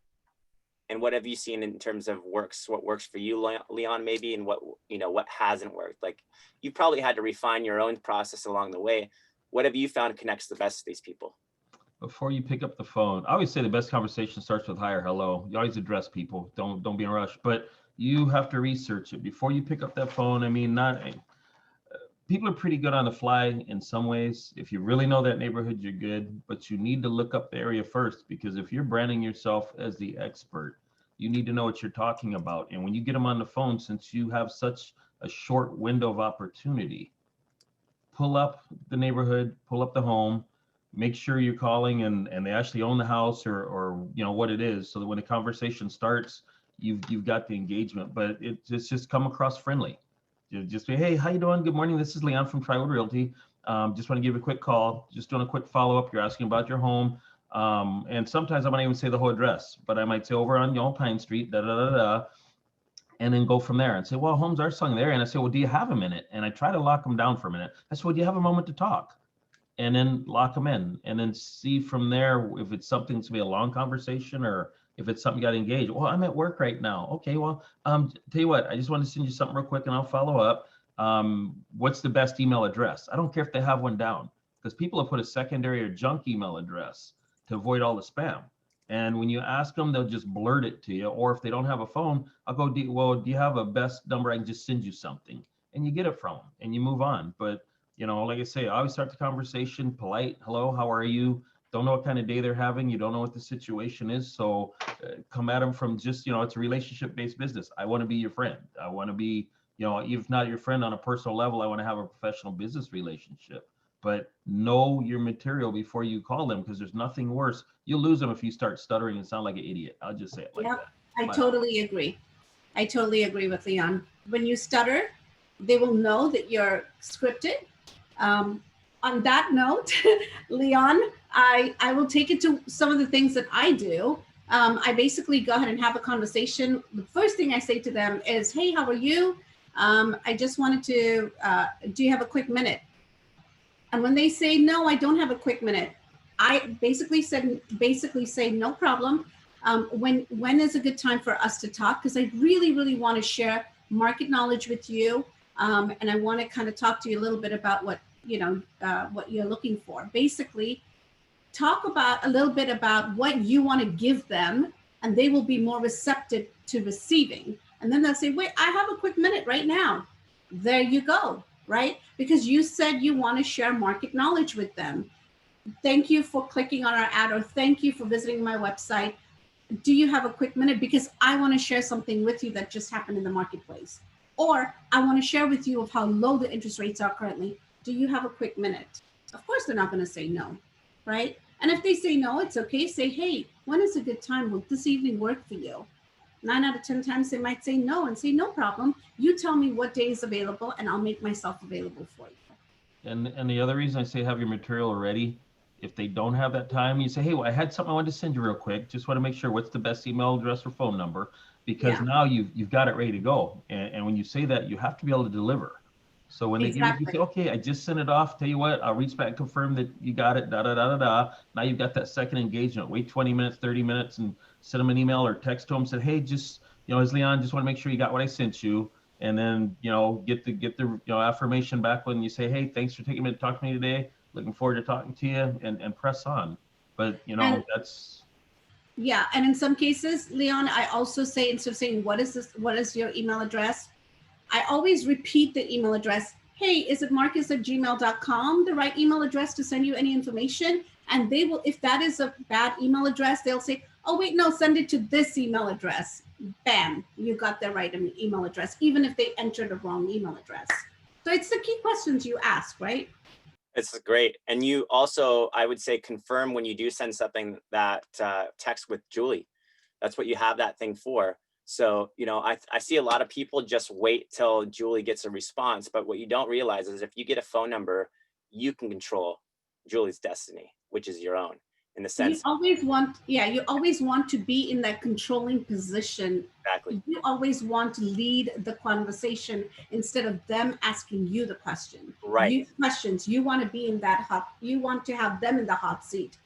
And what have you seen in terms of what works for you, Leon, maybe, and what hasn't worked? Like, you probably had to refine your own process along the way. What have you found connects the best to these people? Before you pick up the phone, I always say the best conversation starts with hi or hello. You always address people. Don't be in a rush, but you have to research it before you pick up that phone. I mean, people are pretty good on the fly in some ways. If you really know that neighborhood, you're good, but you need to look up the area first, because if you're branding yourself as the expert, you need to know what you're talking about. And when you get them on the phone, since you have such a short window of opportunity, pull up the neighborhood, pull up the home, make sure you're calling and they actually own the house or what it is, so that when the conversation starts, you've got the engagement. But it's just come across friendly. You just say, hey, how you doing? Good morning. This is Leon from Triwood Realty. Just want to give you a quick call. Just doing a quick follow-up. You're asking about your home. And sometimes I might even say the whole address, but I might say over on Pine Street, and then go from there and say, well, homes are selling there. And I say, well, do you have a minute? And I try to lock them down for a minute. I say, well, do you have a moment to talk? And then lock them in, and then see from there if it's something to be a long conversation, or if it's something you got to engage. Well, I'm at work right now. Okay, well, tell you what, I just want to send you something real quick and I'll follow up. What's the best email address? I don't care if they have one down, because people have put a secondary or junk email address to avoid all the spam. And when you ask them, they'll just blurt it to you. Or if they don't have a phone, I'll go, do you have a best number? I can just send you something, and you get it from them and you move on. But like I say, I always start the conversation polite. Hello, how are you? Don't know what kind of day they're having. You don't know what the situation is. So come at them from just, it's a relationship-based business. I want to be your friend. I want to be, if not your friend on a personal level, I want to have a professional business relationship. but know your material before you call them, because there's nothing worse. You'll lose them if you start stuttering and sound like an idiot. I'll just say it like Yep, that. I Wow. totally agree. I totally agree with Leon. When you stutter, they will know that you're scripted. On that note, Leon, I will take it to some of the things that I do. I basically go ahead and have a conversation. The first thing I say to them is, hey, how are you? I just wanted to, do you have a quick minute? And when they say, no, I don't have a quick minute, I basically say, no problem. When is a good time for us to talk? Because I really, really want to share market knowledge with you. And I want to kind of talk to you a little bit about what you're looking for. Basically, talk about a little bit about what you want to give them, and they will be more receptive to receiving. And then they'll say, wait, I have a quick minute right now. There you go, right? Because you said you want to share market knowledge with them. Thank you for clicking on our ad, or thank you for visiting my website. Do you have a quick minute? Because I want to share something with you that just happened in the marketplace. Or I want to share with you of how low the interest rates are currently. Do you have a quick minute? Of course, they're not going to say no, right? And if they say no, it's okay. Say, hey, when is a good time? Will this evening work for you? 9 out of 10 times they might say no, and say, no problem. You tell me what day is available and I'll make myself available for you. And the other reason I say have your material ready, if they don't have that time, you say, hey, well, I had something I wanted to send you real quick. Just want to make sure what's the best email address or phone number, because now you've got it ready to go. And when you say that, you have to be able to deliver. So when they give you say, okay, I just sent it off. Tell you what, I'll reach back and confirm that you got it. Da da da da da. Now you've got that second engagement. Wait 20 minutes, 30 minutes, and send them an email or text to them. Say, hey, just as Leon, just want to make sure you got what I sent you. And then get the affirmation back when you say, hey, thanks for taking a minute to talk to me today. Looking forward to talking to you, and press on. But that's. Yeah, and in some cases, Leon, I also say, instead of saying, what is your email address? I always repeat the email address. Hey, is it marcus@gmail.com, the right email address to send you any information? And they will, if that is a bad email address, they'll say, oh, wait, no, send it to this email address. Bam, you got the right email address, even if they entered the wrong email address. So it's the key questions you ask, right? It's great. And you also, I would say, confirm when you do send something that text with Julie. That's what you have that thing for. So, I see a lot of people just wait till Julie gets a response. But what you don't realize is if you get a phone number, you can control Julie's destiny, which is your own, in the sense. You always want to be in that controlling position. Exactly. You always want to lead the conversation instead of them asking you the question. Right. You want to be in that you want to have them in the hot seat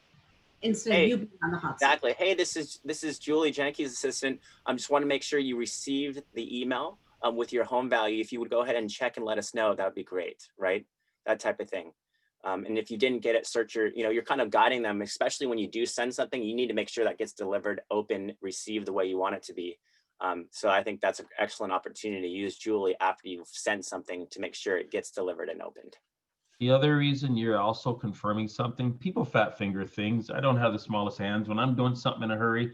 instead of you being on the hot seat. Exactly. Hey, this is Julie, Jankie's assistant. I just want to make sure you received the email with your home value. If you would go ahead and check and let us know, that would be great, right? That type of thing. And if you didn't get it, search you're kind of guiding them, especially when you do send something, you need to make sure that gets delivered, open, received the way you want it to be. So I think that's an excellent opportunity to use Julie after you've sent something to make sure it gets delivered and opened. The other reason you're also confirming something, people fat finger things. I don't have the smallest hands. When I'm doing something in a hurry,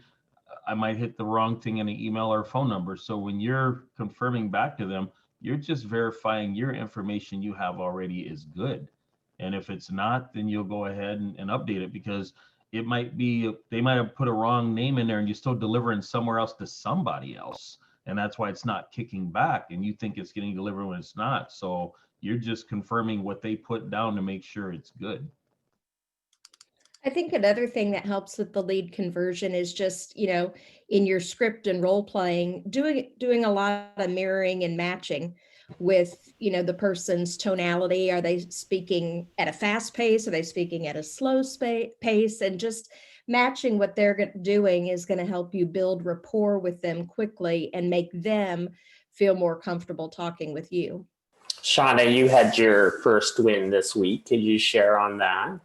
I might hit the wrong thing in an email or phone number. So when you're confirming back to them, you're just verifying your information you have already is good. And if it's not, then you'll go ahead and update it, because it might be, they might have put a wrong name in there and you're still delivering somewhere else to somebody else. And that's why it's not kicking back and you think it's getting delivered when it's not. So you're just confirming what they put down to make sure it's good. I think another thing that helps with the lead conversion is just, in your script and role playing, doing a lot of mirroring and matching with, the person's tonality. Are they speaking at a fast pace? Are they speaking at a slow pace? And just matching what they're doing is going to help you build rapport with them quickly and make them feel more comfortable talking with you. Shauna, you had your first win this week. Could you share on that?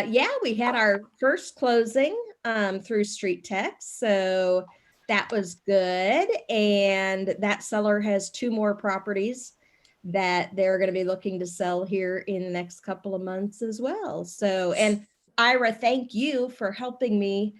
Yeah, we had our first closing through StreetText, so that was good. And that seller has 2 more properties that they're going to be looking to sell here in the next couple of months as well. So, and Ira, thank you for helping me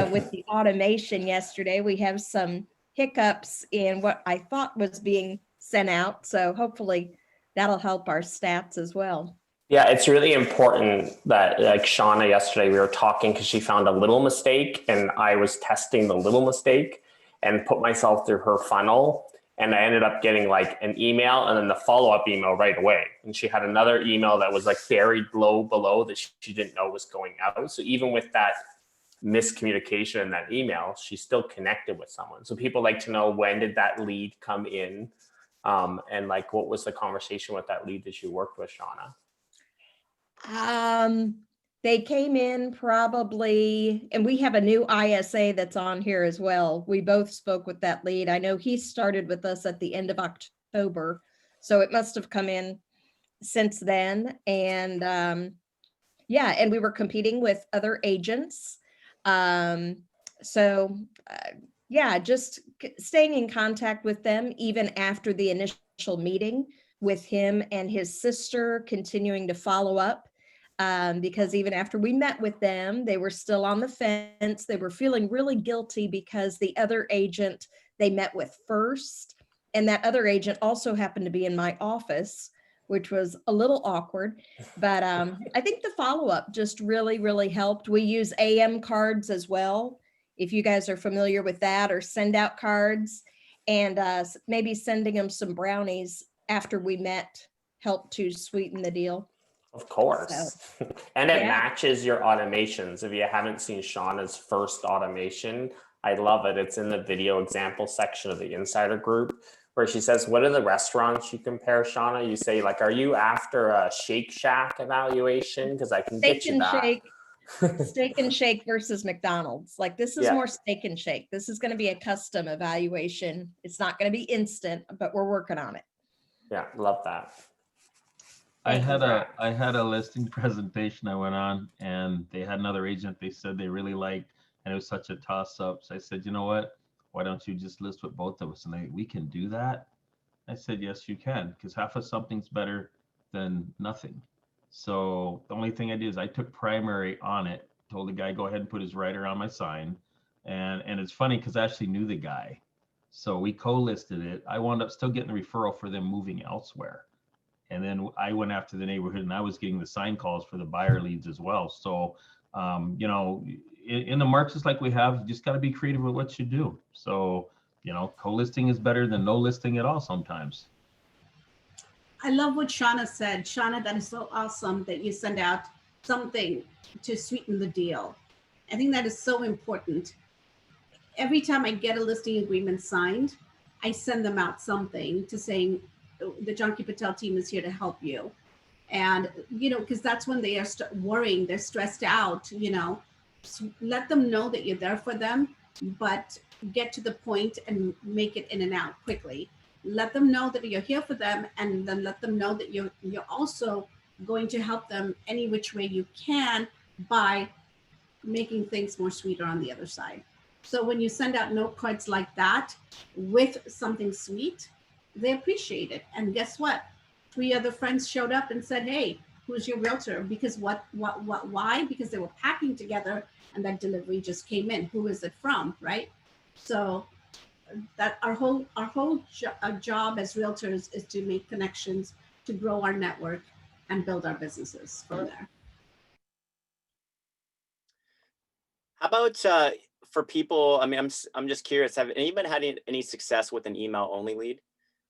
with the automation yesterday. We have some hiccups in what I thought was being sent out, so hopefully that'll help our stats as well. Yeah, it's really important that, like Shauna yesterday, we were talking because she found a little mistake and I was testing the little mistake and put myself through her funnel. And I ended up getting like an email and then the follow-up email right away. And she had another email that was like buried low below that she didn't know was going out. So even with that miscommunication in that email, she still connected with someone. So people like to know, when did that lead come in? And like, what was the conversation with that lead that you worked with, Shauna? They came in probably, and we have a new ISA that's on here as well. We both spoke with that lead. I know he started with us at the end of October, so it must have come in since then. And yeah, and we were competing with other agents. So yeah, just staying in contact with them even after the initial meeting with him and his sister, continuing to follow up. Because even after we met with them, they were still on the fence. They were feeling really guilty because the other agent they met with first, and that other agent also happened to be in my office, which was a little awkward. But I think the follow-up just really, really helped. We use AM cards as well, if you guys are familiar with that, or send out cards, and maybe sending them some brownies after we met helped to sweeten the deal. Of course. So, and it yeah. matches your automations. If you haven't seen Shauna's first automation, I love it. It's in the video example section of the insider group, where she says, what are the restaurants you compare, Shauna? You say, like, are you after a Shake Shack evaluation? Because I can get you that. Steak and Shake versus McDonald's. Like, this is Yeah. more Steak and Shake. This is going to be a custom evaluation. It's not going to be instant, but we're working on it. Yeah, love that. I had a listing presentation I went on, and they had another agent they said they really liked, and it was such a toss up. So I said, you know what? Why don't you just list with both of us? And we can do that. I said, yes, you can, because half of something's better than nothing. So the only thing I did is I took primary on it, told the guy, go ahead and put his writer on my sign. And it's funny because I actually knew the guy. So we co-listed it. I wound up still getting the referral for them moving elsewhere. And then I went after the neighborhood, and I was getting the sign calls for the buyer leads as well. So, you know, in the markets like we have, you just got to be creative with what you do. So, you know, co-listing is better than no listing at all sometimes. I love what Shauna said. Shauna, that is so awesome that you send out something to sweeten the deal. I think that is so important. Every time I get a listing agreement signed, I send them out something to saying, the Janki Patel team is here to help you. And, you know, because that's when they are worrying, they're stressed out, you know, so let them know that you're there for them, but get to the point and make it in and out quickly. Let them know that you're here for them, and then let them know that you're also going to help them any which way you can by making things more sweeter on the other side. So when you send out note cards like that with something sweet, they appreciate it. And guess what? 3 other friends showed up and said, hey, who's your realtor? Because why? Because they were packing together and that delivery just came in. Who is it from, right? So that our whole job as realtors is to make connections, to grow our network and build our businesses from there. How about for people? I mean, I'm just curious. Have anybody had any success with an email only lead?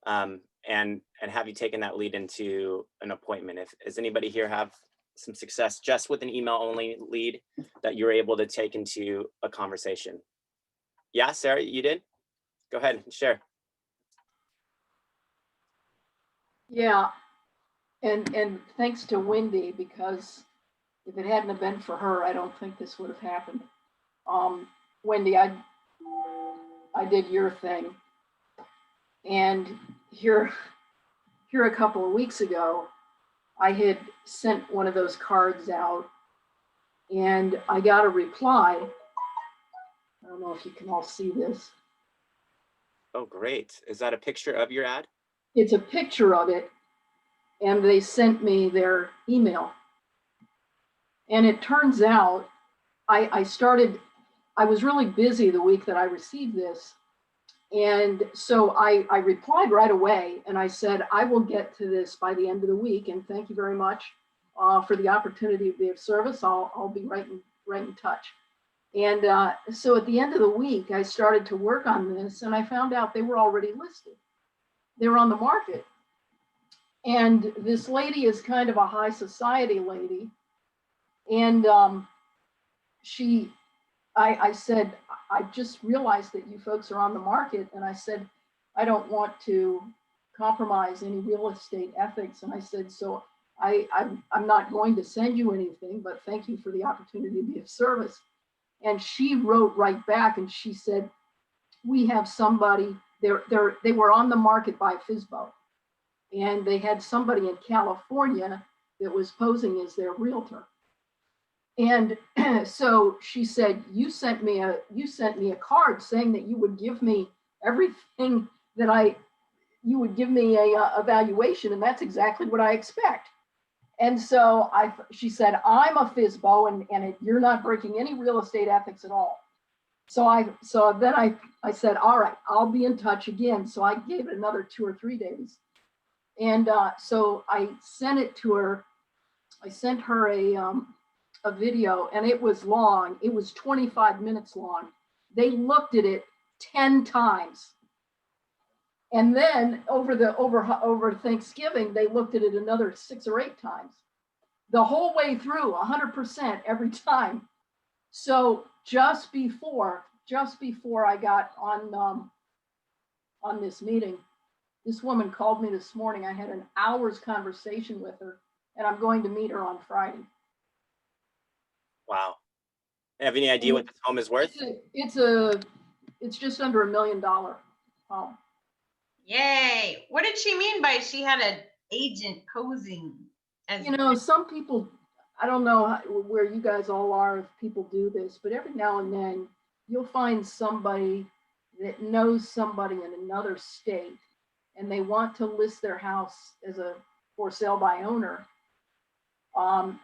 And have you taken that lead into an appointment? Does anybody here have some success just with an email only lead that you're able to take into a conversation? Yeah, Sarah, you did? Go ahead and share. Yeah, and thanks to Wendy, because if it hadn't have been for her, I don't think this would have happened. Wendy, I did your thing, and here a couple of weeks ago, I had sent one of those cards out, and I got a reply. I don't know if you can all see this. Oh, great. Is that a picture of your ad? It's a picture of it, and they sent me their email. And it turns out I was really busy the week that I received this. And so I replied right away, and I said, I will get to this by the end of the week, and thank you very much. for the opportunity to be of service, I'll be right in touch. And so at the end of the week, I started to work on this, and I found out they were already listed. They were on the market. And this lady is kind of a high society lady. And I said, I just realized that you folks are on the market. And I said, I don't want to compromise any real estate ethics. And I said, so I'm not going to send you anything, but thank you for the opportunity to be of service. And she wrote right back and she said, we have somebody, they were on the market by FSBO. And they had somebody in California that was posing as their realtor. And so she said, you sent me a card saying that you would give me everything that you would give me a evaluation, and that's exactly what I expect. And so she said, I'm a FSBO and you're not breaking any real estate ethics at all. So then I said, all right, I'll be in touch again. So I gave it another 2 or 3 days. And so I sent it to her. I sent her a video, and it was long. It was 25 minutes long. They looked at it 10 times. And then over Thanksgiving, they looked at it another 6 or 8 times. The whole way through, 100% every time. So just before I got on this meeting, this woman called me this morning. I had an hour's conversation with her, and I'm going to meet her on Friday. Wow. Have any idea what this home is worth? It's just under $1 million home. Yay. What did she mean by she had an agent posing as, you know, some people, I don't know where you guys all are if people do this, but every now and then you'll find somebody that knows somebody in another state and they want to list their house as a for sale by owner.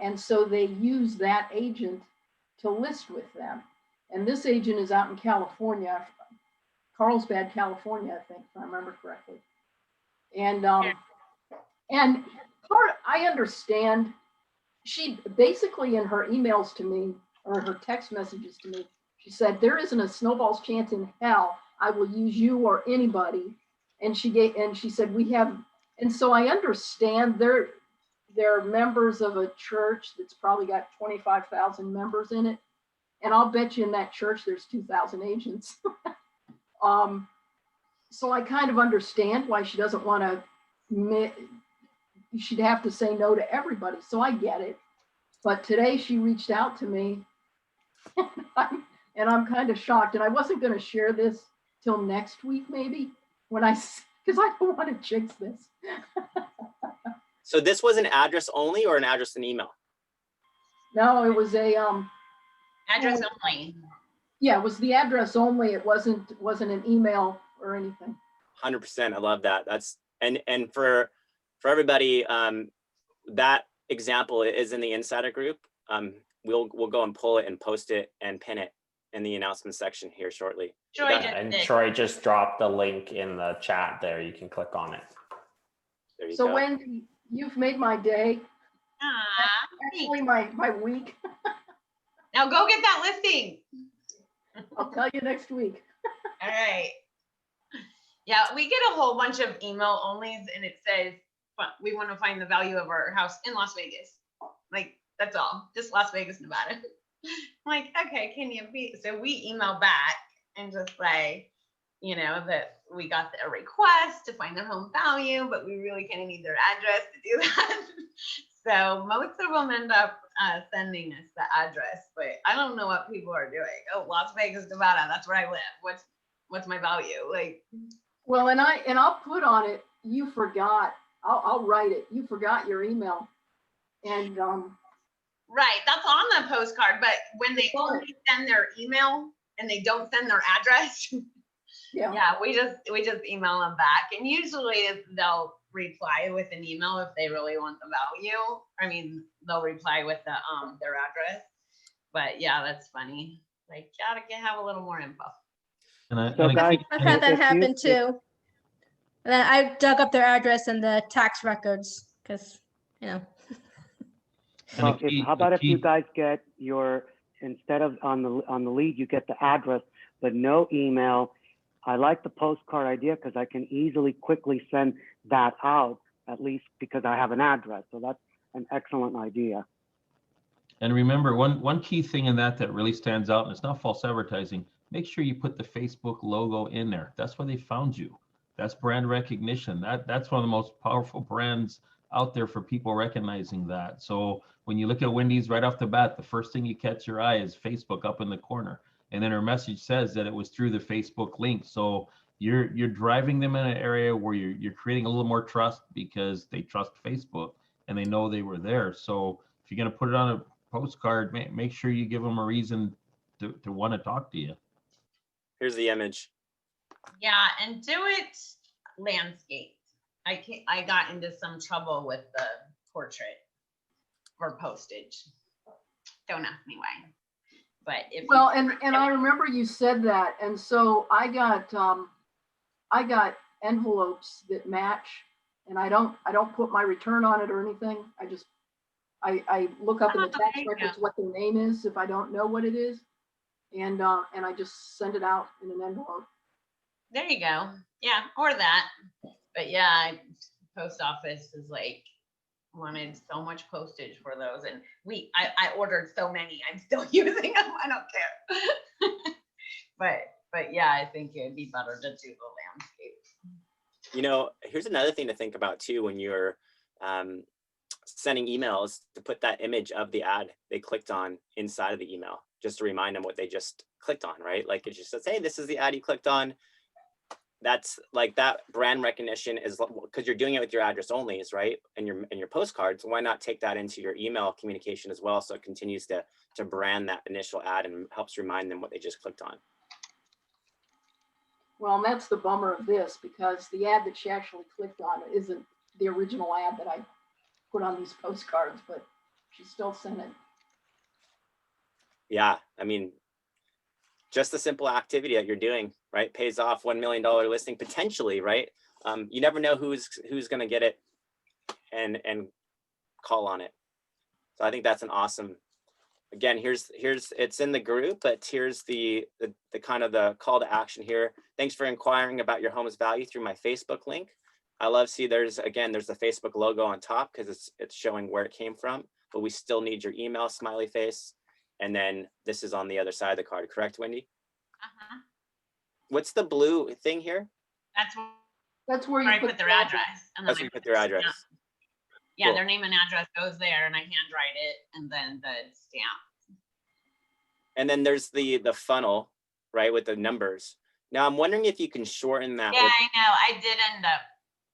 And so they use that agent to list with them. And this agent is out in California, Carlsbad, California, I think, if I remember correctly. And I understand, she basically in her emails to me or her text messages to me, she said, there isn't a snowball's chance in hell I will use you or anybody. And she said, we have, and so I understand they're members of a church that's probably got 25,000 members in it. And I'll bet you in that church, there's 2,000 agents. So I kind of understand why she doesn't want to, she'd have to say no to everybody. So I get it. But today she reached out to me and I'm kind of shocked. And I wasn't going to share this till next week, maybe, because I don't want to jinx this. So this was an address only or an address and email? No, it was a address only? Yeah, it was the address only. It wasn't an email or anything. 100%. I love that. That's and for everybody, that example is in the insider group. We'll go and pull it and post it and pin it in the announcement section here shortly. Troy just dropped the link in the chat there. You can click on it. There you so go. Wendy, you've made my day. Actually, my week. Now go get that listing. I'll tell you next week. All right. Yeah, we get a whole bunch of email onlys and it says, we want to find the value of our house in Las Vegas. Like, that's all, just Las Vegas, Nevada. I'm like, okay, can you be? So we email back and just say, you know, that we got a request to find their home value, but we really kind of need their address to do that. So most of them end up sending us the address, but I don't know what people are doing. Oh, Las Vegas, Nevada, that's where I live. What's my value? Like, well, and I'll put on it, you forgot. I'll write it. You forgot your email. And right, that's on the postcard, but when they only send their email and they don't send their address, yeah, we just email them back. And usually they'll reply with an email if they really want the value. I mean, they'll reply with the their address. But yeah, that's funny. Like, gotta have a little more info. I've had that happen too. And then I dug up their address and the tax records because, you know. And Well, the key, how about the if you key, guys get your, instead of on the lead, you get the address, but no email. I like the postcard idea because I can easily, quickly send that out, at least because I have an address. So that's an excellent idea. and remember, one key thing in that really stands out, and it's not false advertising. Make sure you put the Facebook logo in there. That's where they found you. That's brand recognition. That's one of the most powerful brands out there for people recognizing that. So when you look at Wendy's right off the bat, the first thing you catch your eye is Facebook up in the corner. And then her message says that it was through the Facebook link. So you're driving them in an area where you're creating a little more trust because they trust Facebook and they know they were there. So if you're going to put it on a postcard, make sure you give them a reason to want to talk to you. Here's the image. Yeah, and do it landscape. I got into some trouble with the portrait or postage. Don't ask me why. But if Well, and I remember you said that, and so I got envelopes that match, and I don't put my return on it or anything. I look up in the tax records what the name is if I don't know what it is, and I just send it out in an envelope. there you go. Yeah, or that. But yeah, post office is like wanted so much postage for those, and I ordered so many. I'm still using them. I don't care. but yeah, I think it'd be better to do the landscape. You know, here's another thing to think about too when you're sending emails, to put that image of the ad they clicked on inside of the email, just to remind them what they just clicked on, right? Like it just says, hey, this is the ad you clicked on. That's like that brand recognition is because you're doing it with your address only, right? And your postcards. Why not take that into your email communication as well? So it continues to brand that initial ad and helps remind them what they just clicked on. Well, and that's the bummer of this, because the ad that she actually clicked on isn't the original ad that I put on these postcards, but she still sent it. Yeah, I mean, just the simple activity that you're doing, right, pays off $1 million listing potentially, right? You never know who's going to get it and call on it. So I think that's an awesome. Again, here's it's in the group, but here's the kind of the call to action here. Thanks for inquiring about your home's value through my Facebook link. I love there's the Facebook logo on top because it's showing where it came from, but we still need your email, smiley face. And then this is on the other side of the card, correct, Wendy? Uh-huh. What's the blue thing here? That's where you put their address. And then that's where you put their address. Yeah, Cool. Their name and address goes there, and I handwrite it, and then the stamp. And then there's the funnel, right, with the numbers. Now I'm wondering if you can shorten that. Yeah, I know. I did end up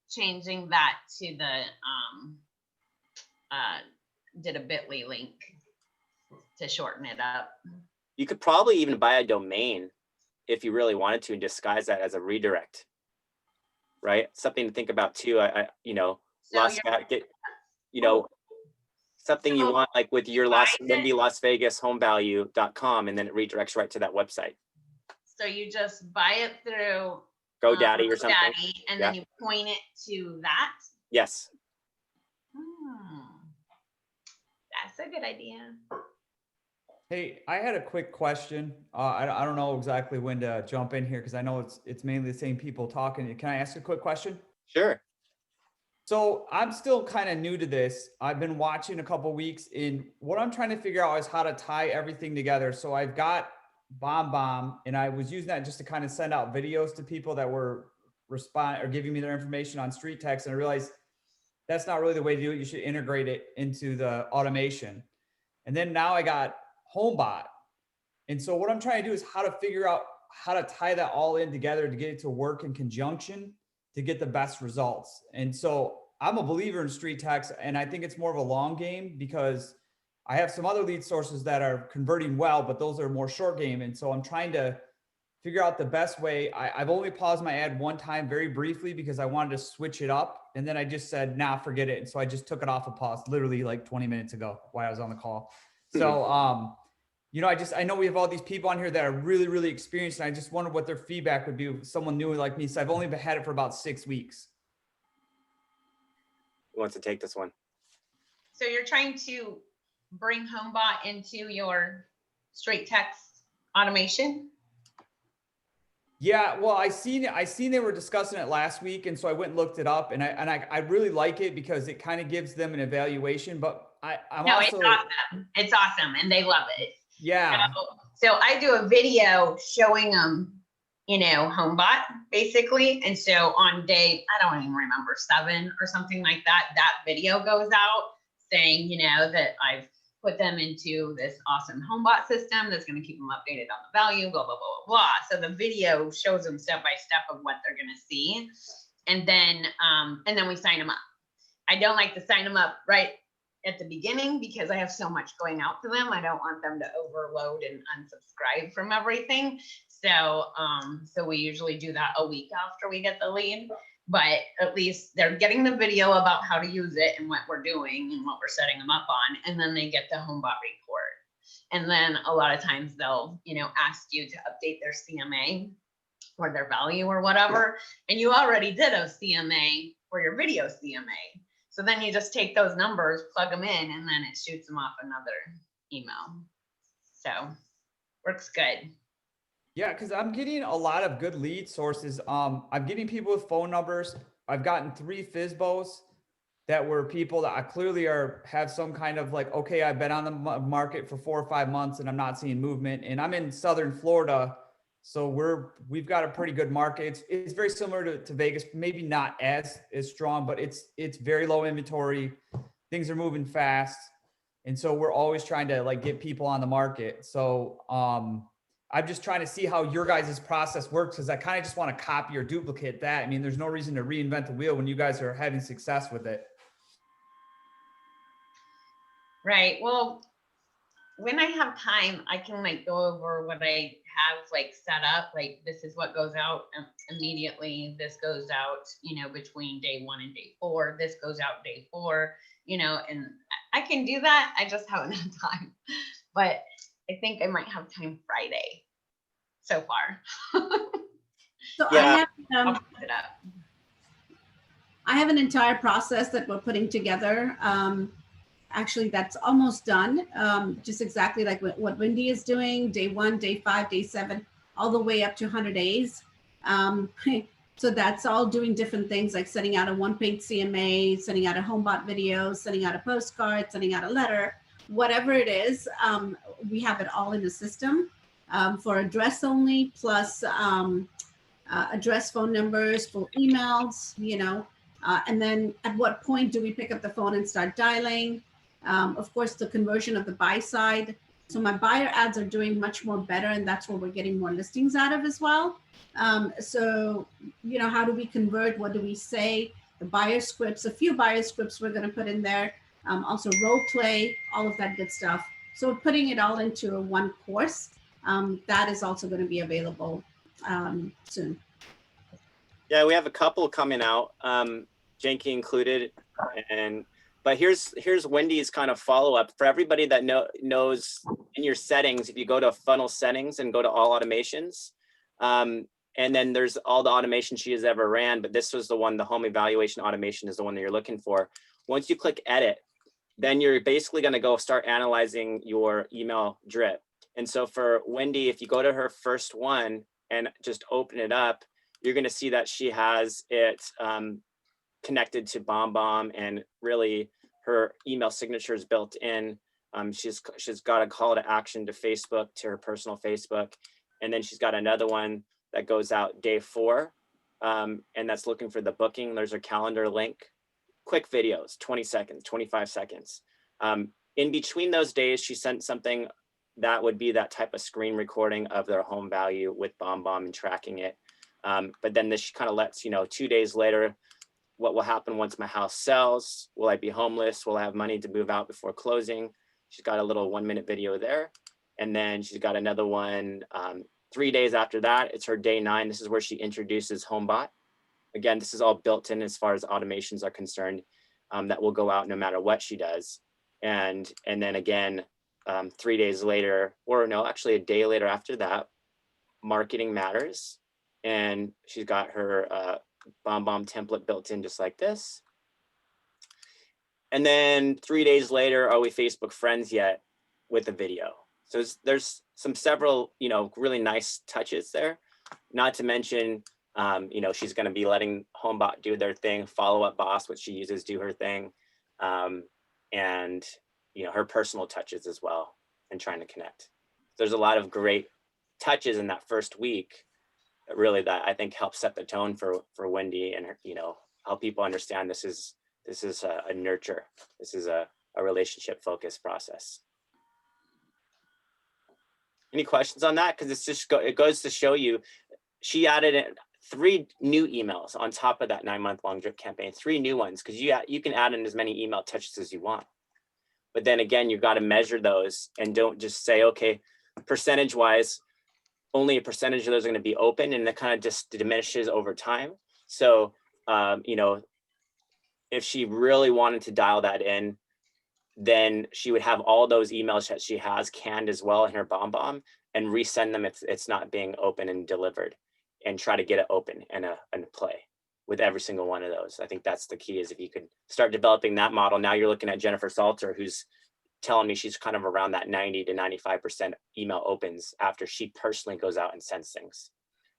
changing that to the did a bit.ly link to shorten it up. You could probably even buy a domain if you really wanted to and disguise that as a redirect, right? Something to think about too. Something you want, like with your Wendy Las Vegas home value.com, and then it redirects right to that website. So you just buy it through GoDaddy or something. GoDaddy, and then you point it to that. Yes. That's a good idea. Hey, I had a quick question. I don't know exactly when to jump in here because I know it's mainly the same people talking. Can I ask a quick question? Sure. So I'm still kind of new to this. I've been watching a couple weeks, and what I'm trying to figure out is how to tie everything together. So I've got BombBomb, and I was using that just to kind of send out videos to people that were responding or giving me their information on StreetText, and I realized that's not really the way to do it. You should integrate it into the automation. And then now I got HomeBot. And so what I'm trying to do is how to figure out how to tie that all in together to get it to work in conjunction to get the best results. And so I'm a believer in StreetText, and I think it's more of a long game because I have some other lead sources that are converting well, but those are more short game. And so I'm trying to figure out the best way. I've only paused my ad one time very briefly because I wanted to switch it up. And then I just said, nah, forget it. And so I just took it off of pause literally like 20 minutes ago while I was on the call. So, I know we have all these people on here that are really, really experienced. And I just wondered what their feedback would be if someone new like me. So I've only had it for about 6 weeks. Who wants to take this one? So you're trying to bring HomeBot into your StreetText automation? Yeah, well, I seen they were discussing it last week, and so I went and looked it up, and I really like it because it kind of gives them an evaluation. But I'm No, also it's awesome. It's awesome, and they love it. yeah. So I do a video showing them, you know, HomeBot basically. And so on day, I don't even remember, 7 or something like that, that video goes out saying, you know, that I've put them into this awesome HomeBot system that's going to keep them updated on the value, blah, blah, blah, blah, blah. So the video shows them step by step of what they're going to see. And then we sign them up. I don't like to sign them up right at the beginning because I have so much going out to them. I don't want them to overload and unsubscribe from everything. So, so we usually do that a week after we get the lead, but at least they're getting the video about how to use it and what we're doing and what we're setting them up on. And then they get the HomeBot report. And then a lot of times they'll, you know, ask you to update their CMA or their value or whatever. And you already did a CMA for your video CMA. So then you just take those numbers, plug them in, and then it shoots them off another email. So works good. Yeah, because I'm getting a lot of good lead sources. I'm getting people with phone numbers. I've gotten 3 FISBOs that were people that I clearly have some kind of like, okay, I've been on the market for 4 or 5 months and I'm not seeing movement. And I'm in Southern Florida, so we've got a pretty good market. It's very similar to Vegas, maybe not as strong, but it's very low inventory. Things are moving fast, and so we're always trying to like get people on the market. So I'm just trying to see how your guys' process works, because I kind of just want to copy or duplicate that. I mean, there's no reason to reinvent the wheel when you guys are having success with it. Right. Well, when I have time, I can like go over what I have like set up. Like this is what goes out immediately. This goes out, you know, between day 1 and day 4. This goes out day 4, you know, and I can do that. I just haven't had time, but I think I might have time Friday so far. So Yeah. I'll put it up. I have an entire process that we're putting together. Actually, that's almost done. Just exactly like what Wendy is doing, day 1, day 5, day 7, all the way up to 100 days. So that's all doing different things like sending out a 1-page CMA, sending out a HomeBot video, sending out a postcard, sending out a letter, whatever it is. We have it all in the system for address only, plus address, phone numbers, full emails, you know. And then at what point do we pick up the phone and start dialing? Of course, the conversion of the buy side. So my buyer ads are doing much more better, and that's where we're getting more listings out of as well. So, you know, how do we convert? What do we say? The buyer scripts, a few buyer scripts we're going to put in there. Also role play, all of that good stuff. So we're putting it all into a one course. That is also going to be available soon. Yeah, we have a couple coming out, Janky included, but here's Wendy's kind of follow-up for everybody that knows in your settings. If you go to funnel settings and go to all automations, and then there's all the automation she has ever ran, but this was the one, the home evaluation automation is the one that you're looking for. Once you click edit, then you're basically going to go start analyzing your email drip. And so for Wendy, if you go to her first one and just open it up, you're going to see that she has it connected to BombBomb, and really her email signature is built in. She's got a call to action to Facebook, to her personal Facebook. And then she's got another one that goes out day 4. And that's looking for the booking. There's her calendar link, quick videos, 20 seconds, 25 seconds. In between those days, she sent something that would be that type of screen recording of their home value with BombBomb and tracking it. But then this kind of lets you know 2 days later, what will happen once my house sells? Will I be homeless? Will I have money to move out before closing? She's got a little 1-minute video there. And then she's got another one 3 days after that. It's her day 9. This is where she introduces HomeBot. Again, this is all built in as far as automations are concerned, that will go out no matter what she does. And then again, 3 days later, or no, actually a day later after that, marketing matters. And she's got her BombBomb template built in just like this. And then 3 days later, are we Facebook friends yet with a video? So there's several, really nice touches there. Not to mention, she's going to be letting HomeBot do their thing, Follow Up Boss, which she uses, do her thing. And, her personal touches as well, and trying to connect. There's a lot of great touches in that first week, really, that I think help set the tone for Wendy and her, help people understand this is a nurture. This is a relationship focused process. Any questions on that? Because it goes to show you, she added in 3 new emails on top of that 9-month-long drip campaign, 3 new ones, because you can add in as many email touches as you want. But then again, you've got to measure those and don't just say, okay, percentage wise, only a percentage of those are going to be open, and that kind of just diminishes over time. So, if she really wanted to dial that in, then she would have all those emails that she has canned as well in her BombBomb and resend them if it's not being open and delivered, and try to get it open and a play with every single one of those. I think that's the key, is if you could start developing that model. Now you're looking at Jennifer Salter, who's telling me she's kind of around that 90 to 95% email opens after she personally goes out and sends things.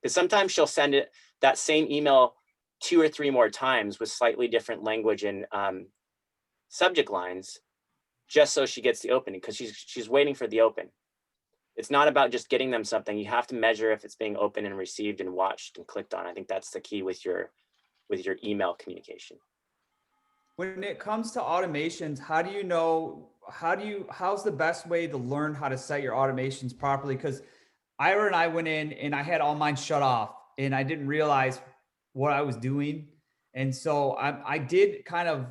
Because sometimes she'll send that same email 2 or 3 more times with slightly different language and subject lines, just so she gets the opening, because she's waiting for the open. It's not about just getting them something. You have to measure if it's being opened and received and watched and clicked on. I think that's the key with your email communication. When it comes to automations, how's the best way to learn how to set your automations properly? Because Ira and I went in and I had all mine shut off and I didn't realize what I was doing. And so I did kind of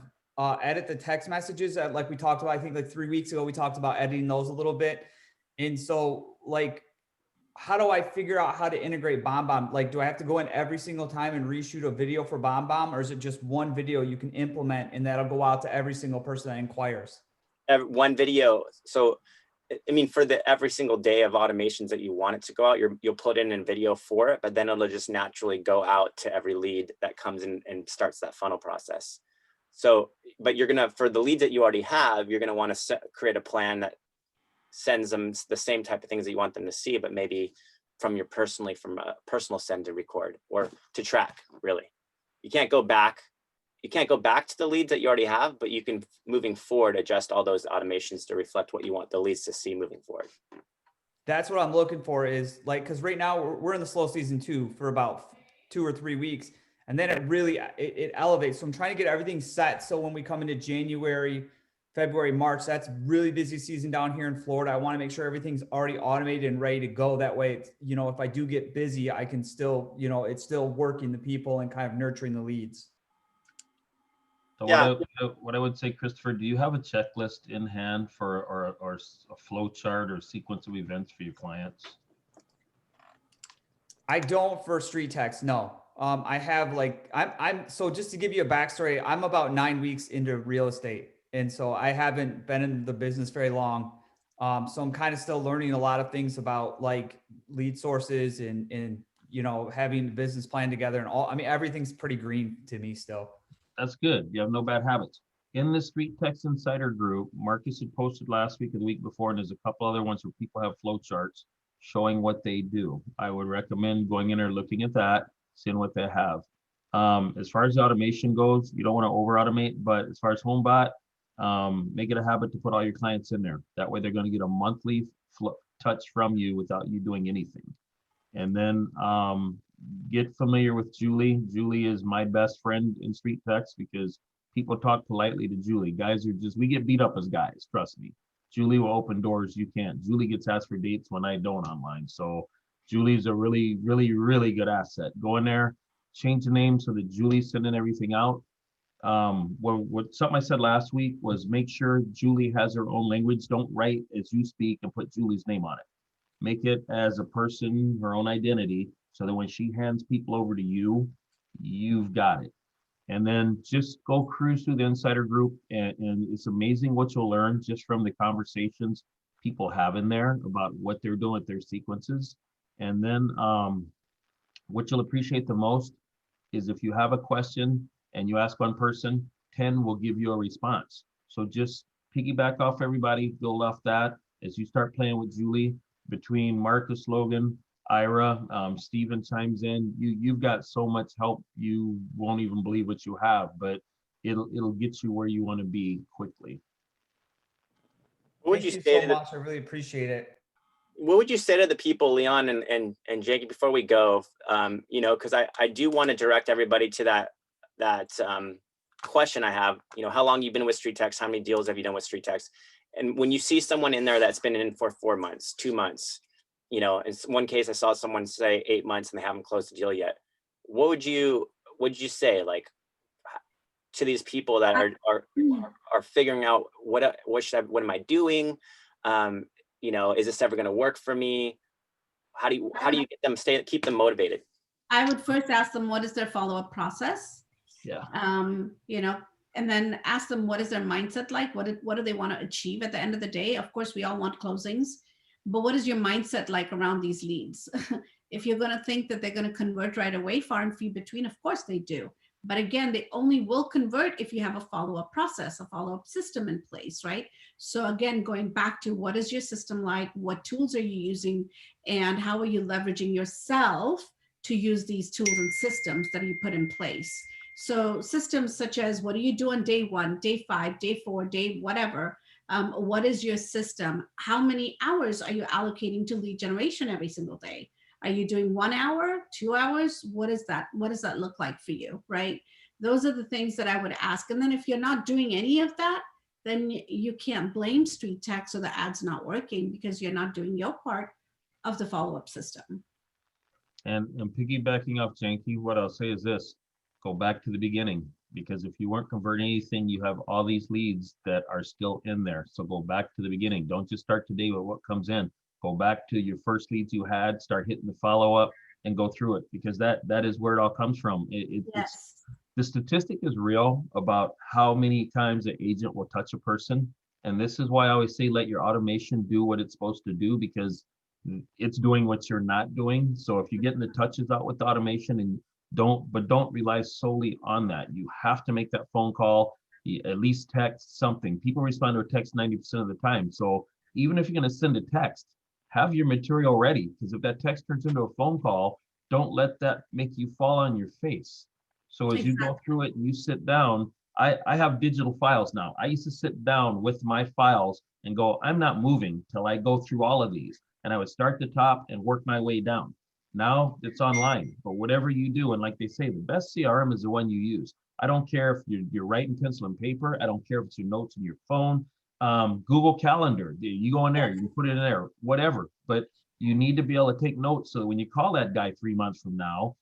edit the text messages like we talked about. I think like 3 weeks ago, we talked about editing those a little bit. And so how do I figure out how to integrate BombBomb? Like, do I have to go in every single time and reshoot a video for BombBomb, or is it just one video you can implement and that'll go out to every single person that inquires? One video. So, I mean, for every single day of automations that you want it to go out, you'll put in a video for it, but then it'll just naturally go out to every lead that comes in and starts that funnel process. So, but for the leads that you already have, you're going to want to create a plan that sends them the same type of things that you want them to see, but maybe from a personal send to record or to track. Really, you can't go back to the leads that you already have, but you can, moving forward, adjust all those automations to reflect what you want the leads to see moving forward. That's what I'm looking for, is because right now we're in the slow season too for about 2 or 3 weeks, and then it elevates. So I'm trying to get everything set, so when we come into January, February, March, that's really busy season down here in Florida. I want to make sure everything's already automated and ready to go. That way, if I do get busy, I can still, it's still working the people and kind of nurturing the leads. So Yeah. what I would say, Christopher, do you have a checklist in hand or a flow chart or sequence of events for your clients? I don't for StreetText, no. I have so just to give you a backstory, I'm about 9 weeks into real estate. And so I haven't been in the business very long. So I'm kind of still learning a lot of things about lead sources and having the business plan together and all. I mean, everything's pretty green to me still. That's good. You have no bad habits. In the StreetText Insider group, Marcus had posted last week or the week before, and there's a couple other ones where people have flow charts showing what they do. I would recommend going in there, looking at that, seeing what they have. As far as automation goes, you don't want to over automate, but as far as HomeBot, make it a habit to put all your clients in there. That way they're going to get a monthly touch from you without you doing anything. And then get familiar with Julie. Julie is my best friend in StreetText because people talk politely to Julie. Guys we get beat up as guys, trust me. Julie will open doors you can't. Julie gets asked for dates when I don't online. So Julie's a really, really, really good asset. Go in there, change the name so that Julie's sending everything out. Something I said last week was make sure Julie has her own language. Don't write as you speak and put Julie's name on it. Make it as a person, her own identity, so that when she hands people over to you, you've got it. And then just go cruise through the insider group, and it's amazing what you'll learn just from the conversations people have in there about what they're doing with their sequences. And then what you'll appreciate the most is if you have a question and you ask one person, 10 will give you a response. So just piggyback off everybody, build off that. As you start playing with Julie, between Marcus, Logan, Ira, Steven chimes in, you've got so much help, you won't even believe what you have, but it'll get you where you want to be quickly. What would Thank you you say so to much. I really appreciate it. what would you say to the people, Leon and Jake, before we go? You know, because I do want to direct everybody to that question I have. You know, how long you've been with StreetText? How many deals have you done with StreetText? And when you see someone in there that's been in for 4 months, 2 months, you know, in one case I saw someone say 8 months and they haven't closed the deal yet. What would you say, like, to these people that are figuring out what am I doing? You know, is this ever going to work for me? How do you get them keep them motivated? I would first ask them, what is their follow-up process? Yeah. You know, and then ask them, what is their mindset like? What do they want to achieve at the end of the day? Of course, we all want closings, but what is your mindset like around these leads? If you're going to think that they're going to convert right away, far and few between, of course they do. But again, they only will convert if you have a follow-up process, a follow-up system in place, right? So again, going back to what is your system like? What tools are you using? And how are you leveraging yourself to use these tools and systems that you put in place? So systems such as, what do you do on day 1, day 5, day 4, day whatever? What is your system? How many hours are you allocating to lead generation every single day? Are you doing 1 hour, 2 hours? What is that? What does that look like for you, right? Those are the things that I would ask. And then if you're not doing any of that, then you can't blame StreetText or the ads not working, because you're not doing your part of the follow-up system. And piggybacking off Janky, what I'll say is this: go back to the beginning, because if you weren't converting anything, you have all these leads that are still in there. So go back to the beginning. Don't just start today with what comes in. Go back to your first leads you had, start hitting the follow-up and go through it, because that is where it all comes from. It's, the statistic is real about how many times an agent will touch a person. And this is why I always say, let your automation do what it's supposed to do, because it's doing what you're not doing. So if you're getting the touches out with the automation, and don't rely solely on that. You have to make that phone call, at least text something. People respond to a text 90% of the time. So even if you're going to send a text, have your material ready, because if that text turns into a phone call, don't let that make you fall on your face. So as you go through it and you sit down, I have digital files now. I used to sit down with my files and go, I'm not moving till I go through all of these. And I would start the top and work my way down. Now it's online, but whatever you do, and like they say, the best CRM is the one you use. I don't care if you're writing pencil and paper. I don't care if it's your notes in your phone. Google Calendar, you go in there, you put it in there, whatever. But you need to be able to take notes, so when you call that guy 3 months from now,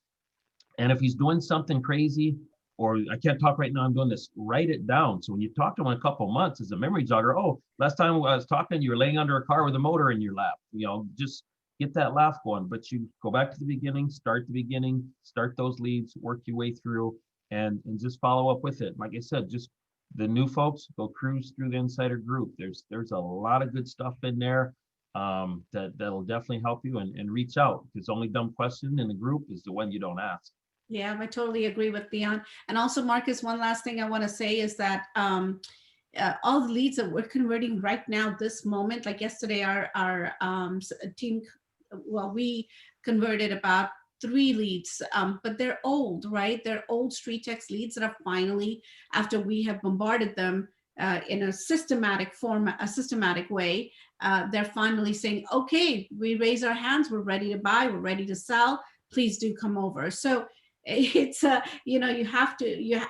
and if he's doing something crazy, or I can't talk right now, I'm doing this, write it down. So when you talk to him in a couple of months, as a memory jogger, oh, last time I was talking, you were laying under a car with a motor in your lap. You know, just get that laugh going. But you go back to the beginning, start those leads, work your way through, and just follow up with it. Like I said, just the new folks, go cruise through the insider group. There's a lot of good stuff in there that'll definitely help you, and reach out, because the only dumb question in the group is the one you don't ask. Yeah, I totally agree with Leon. And also, Marcus, one last thing I want to say is that all the leads that we're converting right now, this moment, like yesterday, our team, well, we converted about 3 leads, but they're old, right? They're old StreetText leads that are finally, after we have bombarded them in a systematic format, a systematic way, they're finally saying, okay, we raise our hands, we're ready to buy, we're ready to sell, please do come over. So it's a, you know, you have to,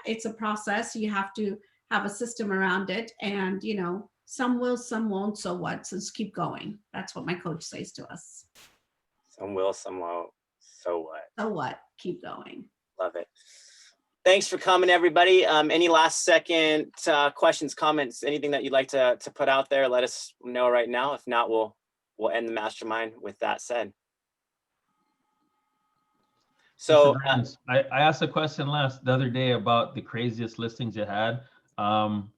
it's a process. You have to have a system around it, and, you know, some will, some won't. So what? So just keep going. That's what my coach says to us. Some will, some won't. So what? So what? Keep going. Love it. Thanks for coming, everybody. Any last second questions, comments, anything that you'd like to put out there? Let us know right now. If not, we'll end the mastermind with that said. So I asked a question the other day about the craziest listings you had.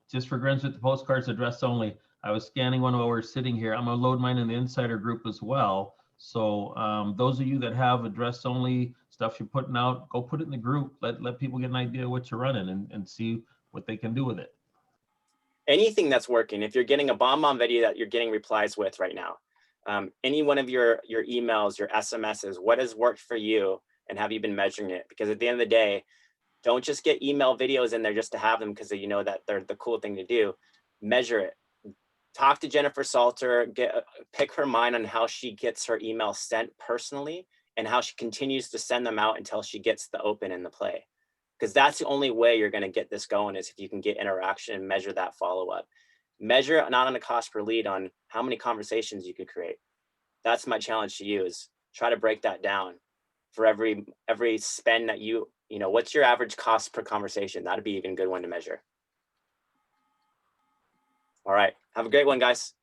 Just for grins with the postcards, address only. I was scanning one while we're sitting here. I'm gonna load mine in the insider group as well. So those of you that have address only stuff you're putting out, go put it in the group. Let people get an idea of what you're running, and see what they can do with it. anything that's working. If you're getting a bomb video that you're getting replies with right now, any one of your emails, your SMSs, what has worked for you, and have you been measuring it? Because at the end of the day, don't just get email videos in there just to have them because you know that they're the cool thing to do. Measure it. Talk to Jennifer Salter, pick her mind on how she gets her email sent personally and how she continues to send them out until she gets the open and the play. Because that's the only way you're going to get this going, is if you can get interaction and measure that follow-up. Measure it not on a cost per lead, on how many conversations you could create. That's my challenge to you, is try to break that down for every spend that you know, what's your average cost per conversation? That'd be even a good one to measure. All right. Have a great one, guys.